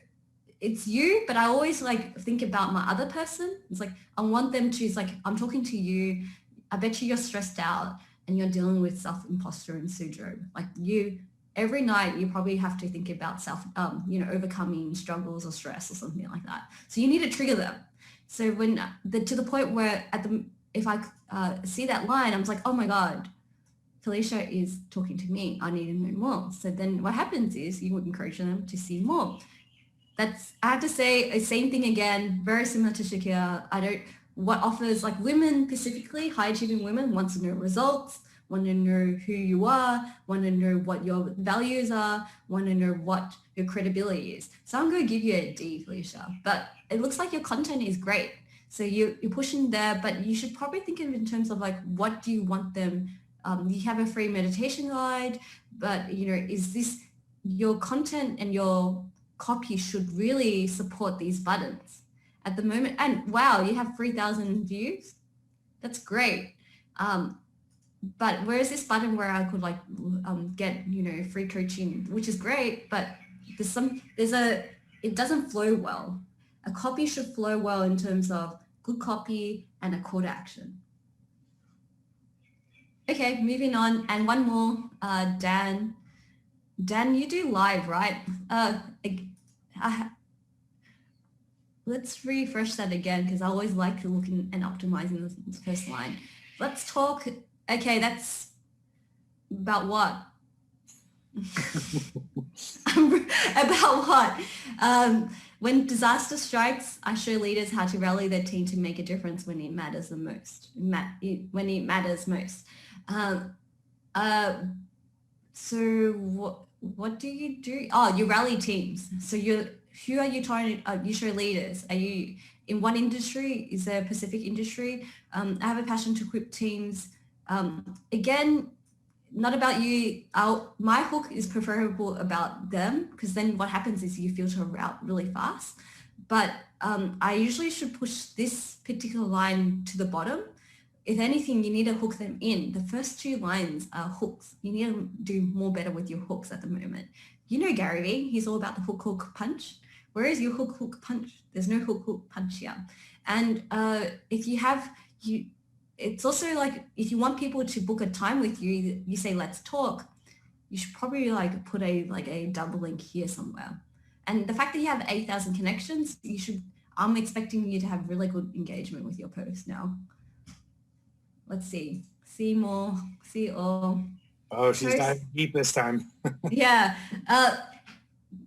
it's you, but I always think about my other person. It's like, I want them to, it's like, I'm talking to you. I bet you're stressed out and you're dealing with self-imposter and syndrome. Like every night you probably have to think about overcoming struggles or stress or something like that. So you need to trigger them. So to the point where if I see that line, I'm like, oh my God, Felicia is talking to me. I need to know more. So then what happens is you would encourage them to see more. I have to say the same thing again, very similar to Shakira. What offers, like women specifically, high achieving women wants to know results, want to know who you are, want to know what your values are, want to know what your credibility is. So I'm going to give you a D, Felicia, but it looks like your content is great. So you're pushing there, but you should probably think of it in terms of what do you want them? You have a free meditation guide, but is this your content and your copy should really support these buttons at the moment? And wow, you have 3,000 views. That's great. But where is this button where I could get, free coaching, which is great, but it doesn't flow well. A copy should flow well in terms of good copy and a call to action. Okay, moving on. And one more, Dan. Dan, you do live, right? Let's refresh that again, because I always like looking and optimizing this first line. Let's talk. Okay, that's about what? About what? When disaster strikes, I show leaders how to rally their team to make a difference when it matters the most. When it matters most. So what do you do? Oh, you rally teams. So who are you trying to? You show leaders. Are you in one industry? Is there a specific industry? I have a passion to equip teams. Again, not about you. My hook is preferable about them, because then what happens is you filter out really fast. But I usually should push this particular line to the bottom. If anything, you need to hook them in. The first two lines are hooks. You need to do more better with your hooks at the moment. Gary Vee, he's all about the hook, hook, punch. Where is your hook, hook, punch? There's no hook, hook, punch here. And if it's also like, if you want people to book a time with you, you say, let's talk. You should probably like put a double link here somewhere. And the fact that you have 8,000 connections, I'm expecting you to have really good engagement with your post now. Let's see. See more, see all. Oh, she's diving deep this time. Yeah.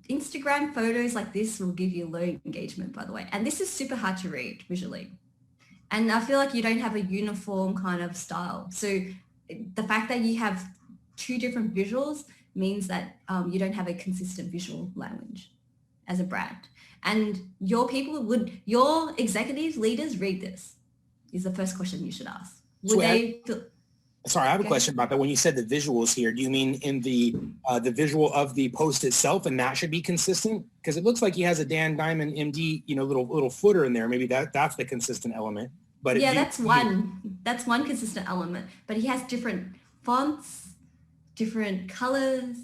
Instagram photos like this will give you low engagement, by the way. And this is super hard to read visually. And I feel like you don't have a uniform kind of style. So the fact that you have two different visuals means that you don't have a consistent visual language as a brand. And your executives, leaders read this is the first question you should ask. Sorry, I have a question about that. When you said the visuals here, do you mean in the visual of the post itself, and that should be consistent? Because it looks like he has a Dan Diamond MD, little footer in there. Maybe that's the consistent element. But yeah, that's one consistent element. But he has different fonts, different colors,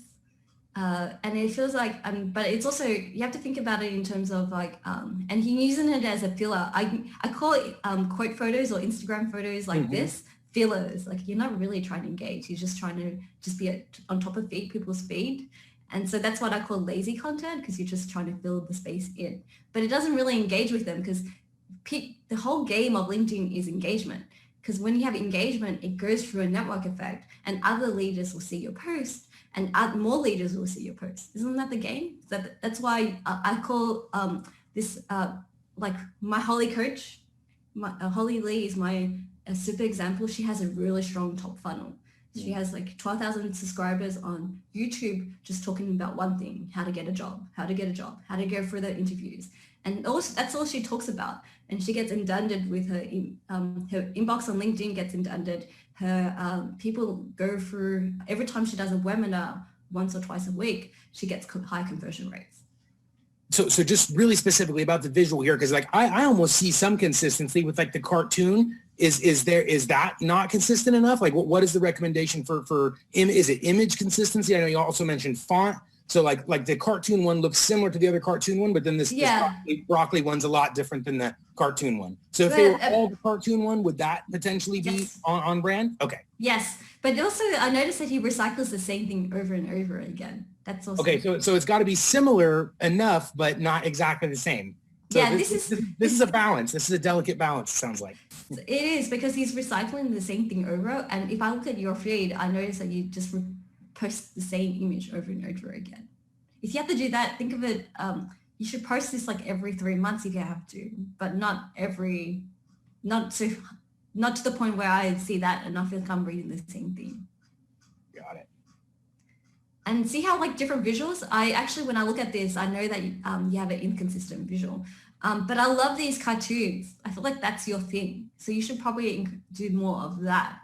and it feels like. But it's also, you have to think about it in terms of like, and he's using it as a filler. I call it quote photos or Instagram photos like this. Fillers. Like, you're not really trying to engage, you're just trying to be on top of people's feed. And so that's what I call lazy content, because you're just trying to fill the space in, but it doesn't really engage with them, because the whole game of LinkedIn is engagement. Because when you have engagement, it goes through a network effect, and other leaders will see your post, and more leaders will see your post. Isn't that the game? That's why I call this like my Holly coach. Holly Lee is a super example. She has a really strong top funnel. She has like 12,000 subscribers on YouTube just talking about one thing: how to get a job, how to go for the interviews. And also, that's all she talks about. And she gets inundated with her inbox on LinkedIn gets inundated. Her people go through, every time she does a webinar once or twice a week, she gets high conversion rates. So just really specifically about the visual here, because like I almost see some consistency with like the cartoon. Is that not consistent enough? Like what is the recommendation is it image consistency? I know you also mentioned font. So like the cartoon one looks similar to the other cartoon one, but then this broccoli one's a lot different than the cartoon one. So if they were all the cartoon one, would that potentially be on brand? Okay. Yes, but also I noticed that he recycles the same thing over and over again. That's also okay. So it's got to be similar enough, but not exactly the same. So yeah, this is a balance. This is a delicate balance, it sounds like. It is, because he's recycling the same thing over. And if I look at your feed, I notice that you just post the same image over and over again. If you have to do that, think of it, you should post this like every 3 months if you have to, but not to the point where I see that and I feel like I'm reading the same thing. Got it. And see how like different visuals, when I look at this, I know that you have an inconsistent visual. But I love these cartoons. I feel like that's your thing. So you should probably do more of that.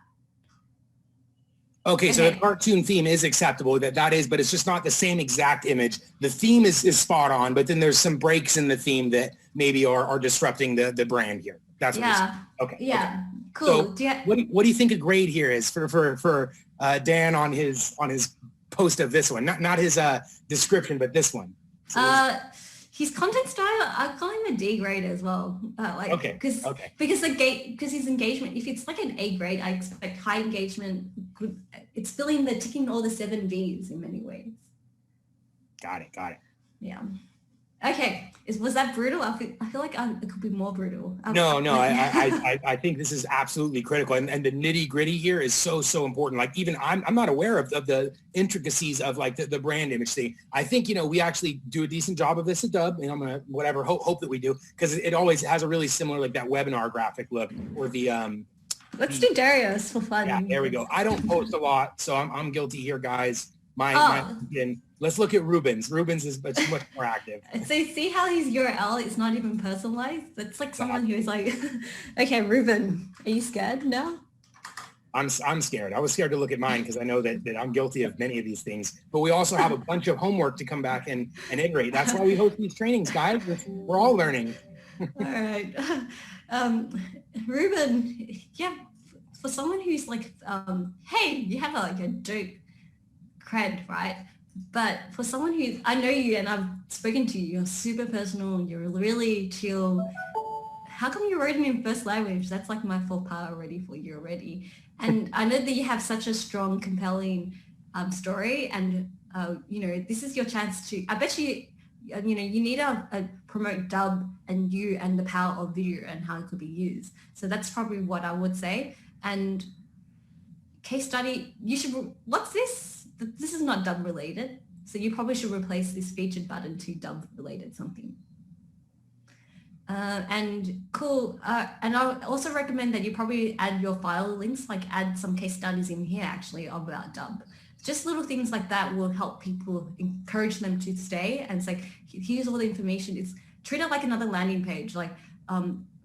Okay, so the cartoon theme is acceptable, that is, but it's just not the same exact image. The theme is spot on, but then there's some breaks in the theme that maybe are disrupting the brand here. That's what you're saying. Okay. Yeah. Okay. Cool. So what do you think a grade here is for Dan on his post of this one? Not his description, but this one. So his content style, I call him a D grade as well. Because his engagement, if it's like an A grade, I expect high engagement. Good, it's ticking all the 7 V's in many ways. Got it. Yeah. Okay. Was that brutal? I feel like it could be more brutal. No. I think this is absolutely critical, and the nitty gritty here is so important. Like even I'm not aware of the intricacies of like the brand image thing. I think we actually do a decent job of this at Dub, and I'm gonna hope that we do, because it always has a really similar like that webinar graphic look, or the Let's do Darius for fun. Yeah, there we go. I don't post a lot, so I'm guilty here, guys. Let's look at Ruben's. Ruben's is much more active. So see how his URL is not even personalized? It's like someone who's like, okay, Ruben, are you scared now? I'm scared. I was scared to look at mine because I know that I'm guilty of many of these things. But we also have a bunch of homework to come back and iterate. That's why we host these trainings, guys. We're all learning. All right. Ruben, yeah, for someone who's like, hey, you have a dope cred, right? But for someone who, I know you and I've spoken to you, you're super personal, you're really chill. how come you wrote it in first language? That's like my faux pas already for you already. And I know that you have such a strong, compelling story, and this is your chance to. I bet you, you need to promote dub and you and the power of video and how it could be used. So that's probably what I would say. And case study, you should. What's this? This is not dub related, so you probably should replace this featured button to dub related something. And cool. And I also recommend that you probably add your file links, like add some case studies in here actually about dub. Just little things like that will help people, encourage them to stay. And it's like, here's all the information. It's treat it like another landing page, like,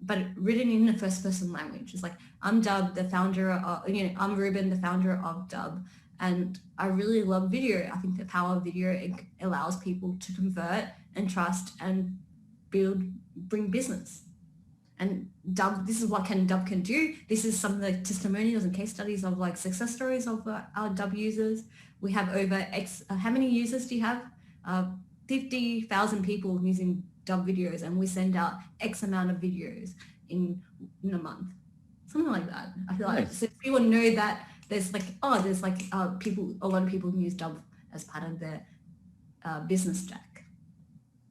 but written in a first person language. It's like, I'm Dub, the founder of, I'm Ruben, the founder of Dub. And I really love video. I think the power of video, it allows people to convert and trust and bring business. And Dub, this is what Dub can do. This is some of the testimonials and case studies of like success stories of our Dub users. We have over how many users do you have? 50,000 people using Dub videos, and we send out X amount of videos in a month. Something like that. I feel like, so people know that there's like, a lot of people use Dub as part of their business jack.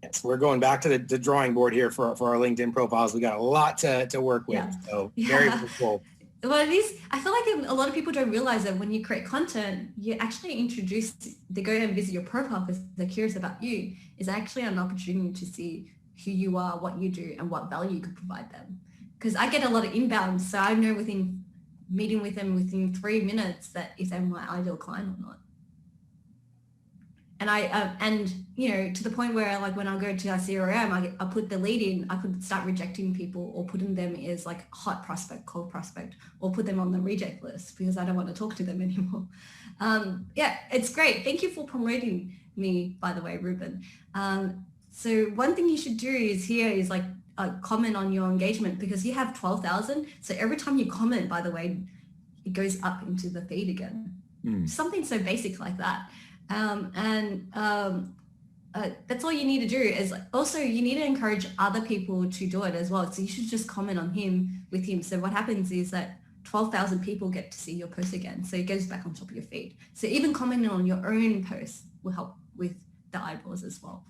Yes, we're going back to the drawing board here for our LinkedIn profiles. We got a lot to work with. Yeah. So very cool. Well, it is. I feel like a lot of people don't realize that when you create content, you actually introduce, they go and visit your profile because they're curious about you. Is actually an opportunity to see who you are, what you do, and what value you could provide them. Because I get a lot of inbound, so I know within meeting with them within 3 minutes that if they're my ideal client or not. And to the point where like when I go to our CRM, I put the lead in, I could start rejecting people or putting them as like hot prospect, cold prospect, or put them on the reject list because I don't want to talk to them anymore. It's great. Thank you for promoting me, by the way, Ruben. So one thing you should do is like comment on your engagement because you have 12,000. So every time you comment, by the way, it goes up into the feed again. Something so basic like that. That's all you need to do is also you need to encourage other people to do it as well. So you should just comment on with him. So what happens is that 12,000 people get to see your post again. So it goes back on top of your feed. So even commenting on your own post will help with the eyeballs as well.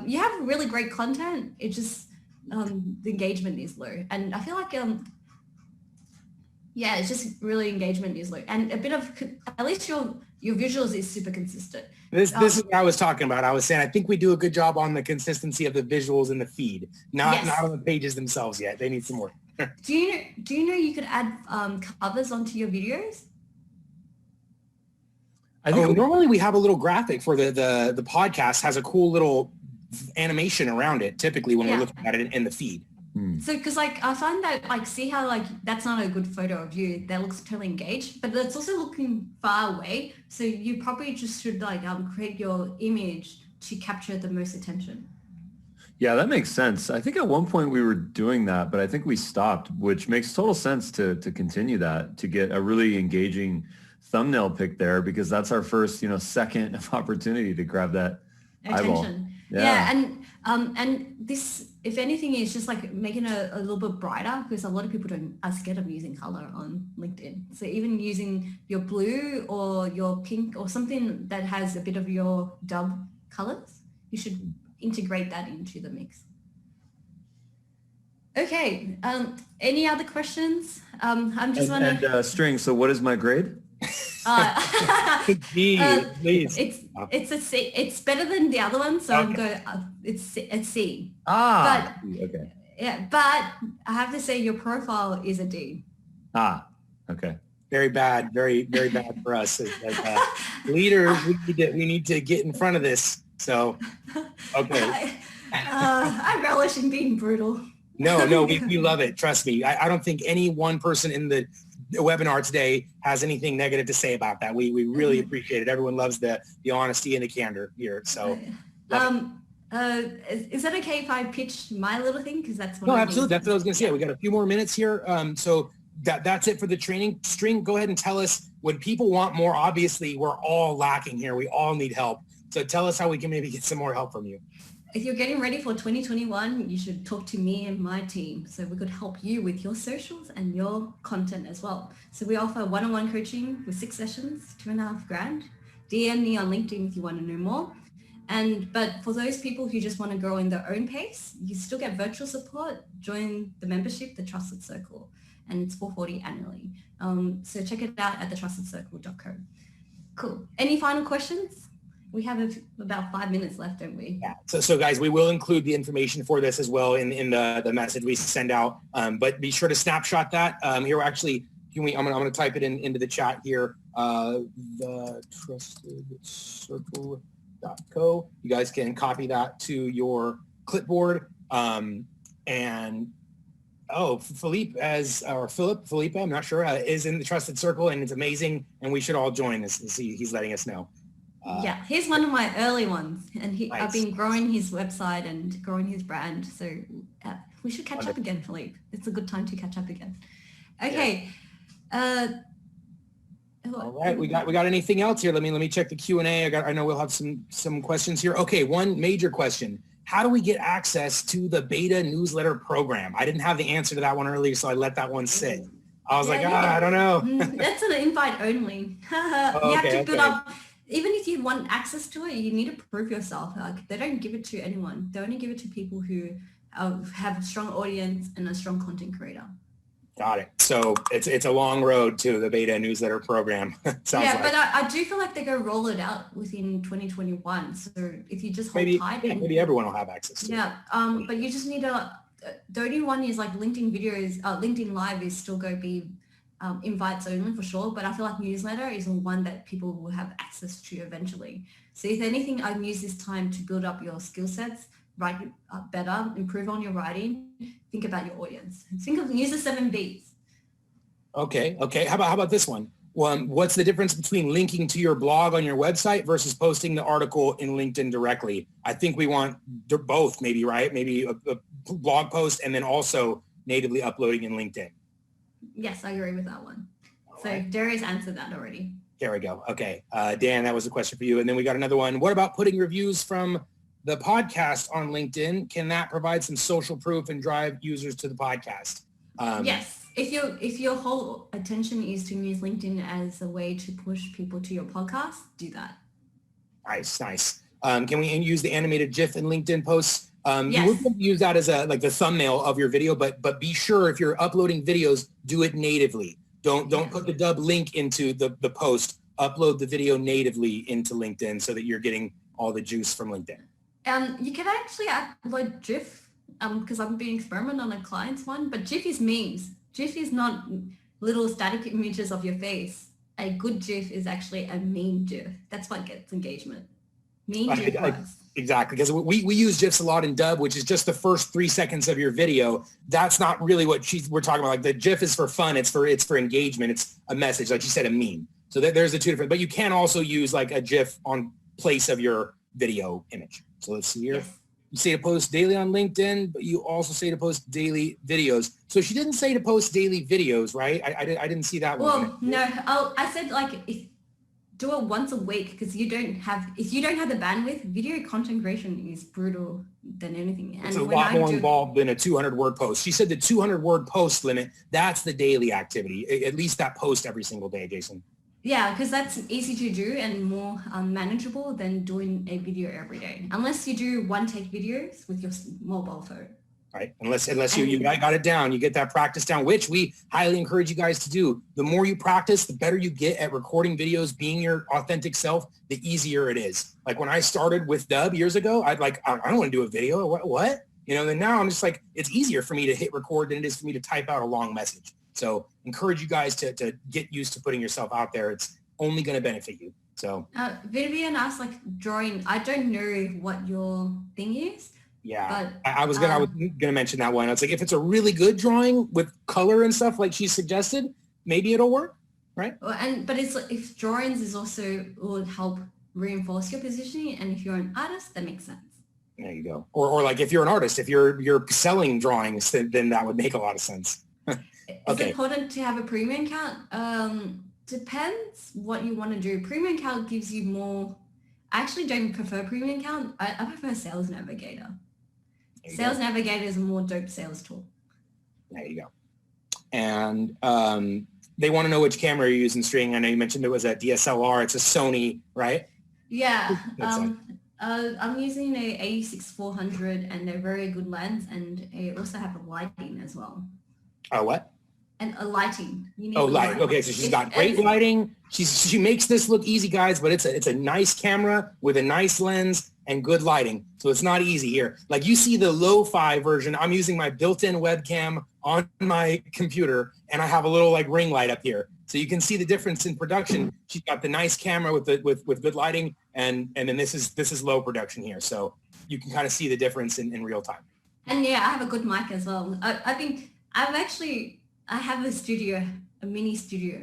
You have really great content. It just, the engagement is low. And I feel like, it's just really engagement is low. And a bit of, at least your visuals is super consistent. This is what I was talking about. I was saying, I think we do a good job on the consistency of the visuals in the feed, not on the pages themselves yet. They need some work. Do you know you could add covers onto your videos? I think normally we have a little graphic for the podcast has a cool little animation around it. Typically when we're looking at it in the feed. So, because like I find that like, see how like that's not a good photo of you that looks totally engaged, but it's also looking far away. So you probably just should like create your image to capture the most attention. Yeah, that makes sense. I think at one point we were doing that, but I think we stopped, which makes total sense to continue that, to get a really engaging thumbnail pick there, because that's our first, second of opportunity to grab that eyeball. Attention. Yeah, and this, if anything, is just like making it a little bit brighter because a lot of people are scared of using color on LinkedIn. So even using your blue or your pink or something that has a bit of your dub colors, you should integrate that into the mix. Okay. Any other questions? I'm just wondering. And String. So what is my grade? Please. It's a C. It's better than the other one, so I'm going. It's a C. But, okay. Yeah, but I have to say your profile is a D. Okay. Very bad, very very bad for us as leaders. We need to get in front of this. So, okay. I relish in being brutal. No, we love it. Trust me. I don't think any one person in the webinar today has anything negative to say about that. We really appreciate it. Everyone loves the honesty and the candor here. So, is that okay if I pitch my little thing? Because that's what no, absolutely. That's what I was going to say. We got a few more minutes here. So that's it for the training. String, go ahead and tell us when people want more. Obviously, we're all lacking here. We all need help. So tell us how we can maybe get some more help from you. if you're getting ready for 2021, you should talk to me and my team so we could help you with your socials and your content as well. So we offer one-on-one coaching with 6 sessions, $2,500. DM me on LinkedIn if you want to know more. But for those people who just want to grow in their own pace, you still get virtual support. Join the membership, the Trusted Circle, and it's $440 annually. So check it out at thetrustedcircle.co. Cool. Any final questions? We have about 5 minutes left, don't we? Yeah. So guys, we will include the information for this as well in the message we send out. But be sure to snapshot that. Here, actually, I'm going to type it into the chat here. thetrustedcircle.co. You guys can copy that to your clipboard. Felipe, I'm not sure, is in the Trusted Circle, and it's amazing. And we should all join this. He's letting us know. Yeah, he's one of my early ones, and Nice. I've been growing his website and growing his brand. So we should catch Wonderful. up again, Philippe. It's a good time to catch up again. Okay. Yeah. All right, we got anything else here? Let me check the Q&A. I know we'll have some questions here. Okay, one major question: how do we get access to the beta newsletter program? I didn't have the answer to that one earlier, so I let that one sit. I was I don't know. That's an invite only. You have to build up. Even if you want access to it, you need to prove yourself. Like, they don't give it to anyone. They only give it to people who have a strong audience and a strong content creator. Got it. So it's a long road to the beta newsletter program. Sounds like. But I do feel like they're going to roll it out within 2021. So if you just hold tight. Maybe everyone will have access to it. Yeah. But you just need the only one is like LinkedIn videos, LinkedIn Live is still going to be invites only for sure, but I feel like newsletter is the one that people will have access to eventually. So if anything, I'd use this time to build up your skill sets, write better, improve on your writing, think about your audience. Use the 7 Bs. Okay. How about this one? What's the difference between linking to your blog on your website versus posting the article in LinkedIn directly? I think we want both, maybe, right? Maybe a blog post and then also natively uploading in LinkedIn. Yes, I agree with that one. All So right. Darius answered that already. There we go. Okay. Dan, that was a question for you. And then we got another one. What about putting reviews from the podcast on LinkedIn? Can that provide some social proof and drive users to the podcast? Yes. If your whole attention is to use LinkedIn as a way to push people to your podcast, do that. Nice. Can we use the animated GIF in LinkedIn posts? Yes. You would use that as the thumbnail of your video, but be sure if you're uploading videos, do it natively. Don't put the dub link into the post. Upload the video natively into LinkedIn so that you're getting all the juice from LinkedIn. You can actually upload GIF because I've been experimenting on a client's one, but GIF is memes. GIF is not little static images of your face. A good GIF is actually a meme GIF. That's what gets engagement. Meme GIF works. Exactly, because we use GIFs a lot in dub, which is just the first 3 seconds of your video. That's not really what we're talking about. Like, the GIF is for fun. It's for engagement. It's a message, like you said, a meme. So there's the two different. But you can also use like a GIF on place of your video image. So let's see here. Yes. You say to post daily on LinkedIn, but you also say to post daily videos. So she didn't say to post daily videos, right? I didn't see that one. Well, no, I said do it once a week because if you don't have the bandwidth, video content creation is brutal than anything. And it's a lot more involved than a 200-word post. She said the 200-word post limit, that's the daily activity. At least that post every single day, Jason. Yeah, because that's easy to do and more manageable than doing a video every day. Unless you do one-take videos with your mobile phone. Right. Unless you got it down, you get that practice down, which we highly encourage you guys to do. The more you practice, the better you get at recording videos, being your authentic self, the easier it is. Like when I started with Dub years ago, I don't want to do a video. What? Then now I'm just like, it's easier for me to hit record than it is for me to type out a long message. So encourage you guys to get used to putting yourself out there. It's only going to benefit you. So Vivian asked drawing. I don't know what your thing is. Yeah, but, I was gonna mention that one. It's like, if it's a really good drawing with color and stuff like she suggested, maybe it'll work, right? But it's if drawings is also will help reinforce your positioning, and if you're an artist, that makes sense. There you go. Or like if you're an artist, if you're selling drawings, then that would make a lot of sense. Okay. It's important to have a premium account. Depends what you want to do. Premium account gives you more I actually don't prefer premium account. I prefer Sales Navigator. There you Sales go. Navigator is a more dope sales tool. There you go. And they want to know which camera you're using, String. I know you mentioned it was a DSLR. It's a Sony, right? Yeah. That's I'm using a 86-400 and a very good lens, and I also have a lighting as well. What? And a lighting. You need Oh, the light. Okay, so she's got great lighting. She makes this look easy, guys, but it's a nice camera with a nice lens and good lighting. So it's not easy here. Like you see the lo-fi version. I'm using my built-in webcam on my computer, and I have a little like ring light up here. So you can see the difference in production. She's got the nice camera with good lighting, and then this is low production here. So you can kind of see the difference in real time. And yeah, I have a good mic as well. I have a studio, a mini studio.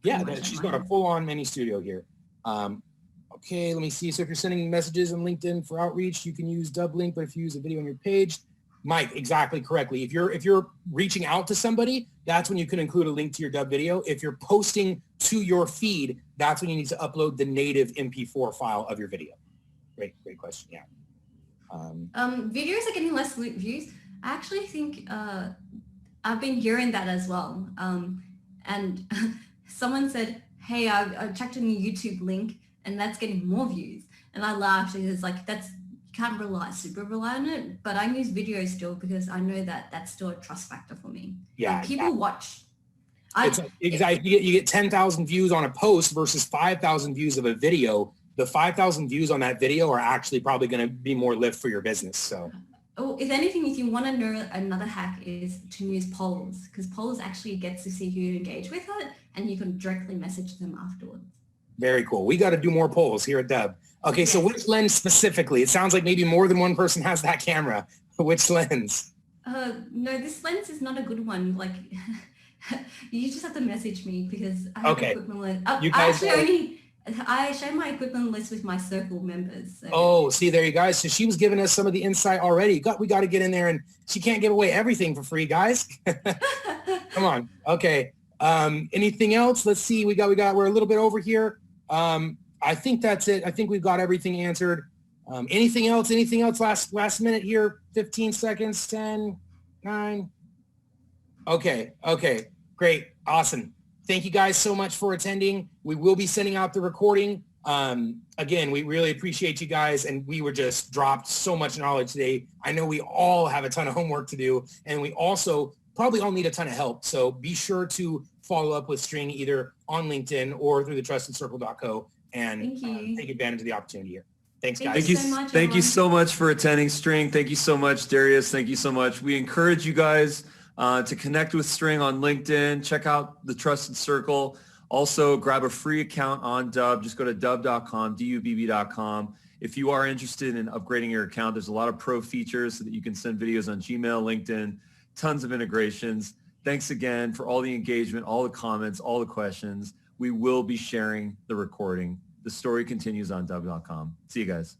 Yeah, she's got a full-on mini studio here. Okay, let me see. So if you're sending messages on LinkedIn for outreach, you can use DubLink, but if you use a video on your page, Mike, exactly correctly. If you're reaching out to somebody, that's when you can include a link to your Dub video. If you're posting to your feed, that's when you need to upload the native MP4 file of your video. Great question. Yeah. Videos are getting less views. I actually think I've been hearing that as well. And someone said, hey, I checked on your YouTube link and that's getting more views. And I laughed. It's like, you can't super rely on it, but I use video still because I know that that's still a trust factor for me. Yeah. Like, people watch. Exactly. You get 10,000 views on a post versus 5,000 views of a video. The 5,000 views on that video are actually probably going to be more lift for your business. So. Oh, if anything, if you want to know, another hack is to use polls, because polls actually gets to see who you engage with it, and you can directly message them afterwards. Very cool. We got to do more polls here at Dub. Okay, yes. So which lens specifically? It sounds like maybe more than one person has that camera. Which lens? No, this lens is not a good one. Like, you just have to message me because I have equipment lens. I share my equipment list with my circle members. So. Oh, see, there you guys. So she was giving us some of the insight already. We got to get in there, and she can't give away everything for free, guys. Come on. Okay. Anything else? Let's see. We're a little bit over here. I think that's it. I think we've got everything answered. Anything else? Last minute here. 15 seconds. 10, 9. Okay. Great. Awesome. Thank you guys so much for attending. We will be sending out the recording. Again, we really appreciate you guys, and we were just dropped so much knowledge today. I know we all have a ton of homework to do, and we also probably all need a ton of help. So be sure to follow up with String either on LinkedIn or through the trustedcircle.co and take advantage of the opportunity here. Thanks, guys. Thank you so much for attending, String. Thank you so much, Darius. Thank you so much. We encourage you guys to connect with String on LinkedIn. Check out the Trusted Circle. Also, grab a free account on Dub. Just go to dub.com, dubb.com. If you are interested in upgrading your account, there's a lot of pro features so that you can send videos on Gmail, LinkedIn, tons of integrations. Thanks again for all the engagement, all the comments, all the questions. We will be sharing the recording. The story continues on dub.com. See you guys.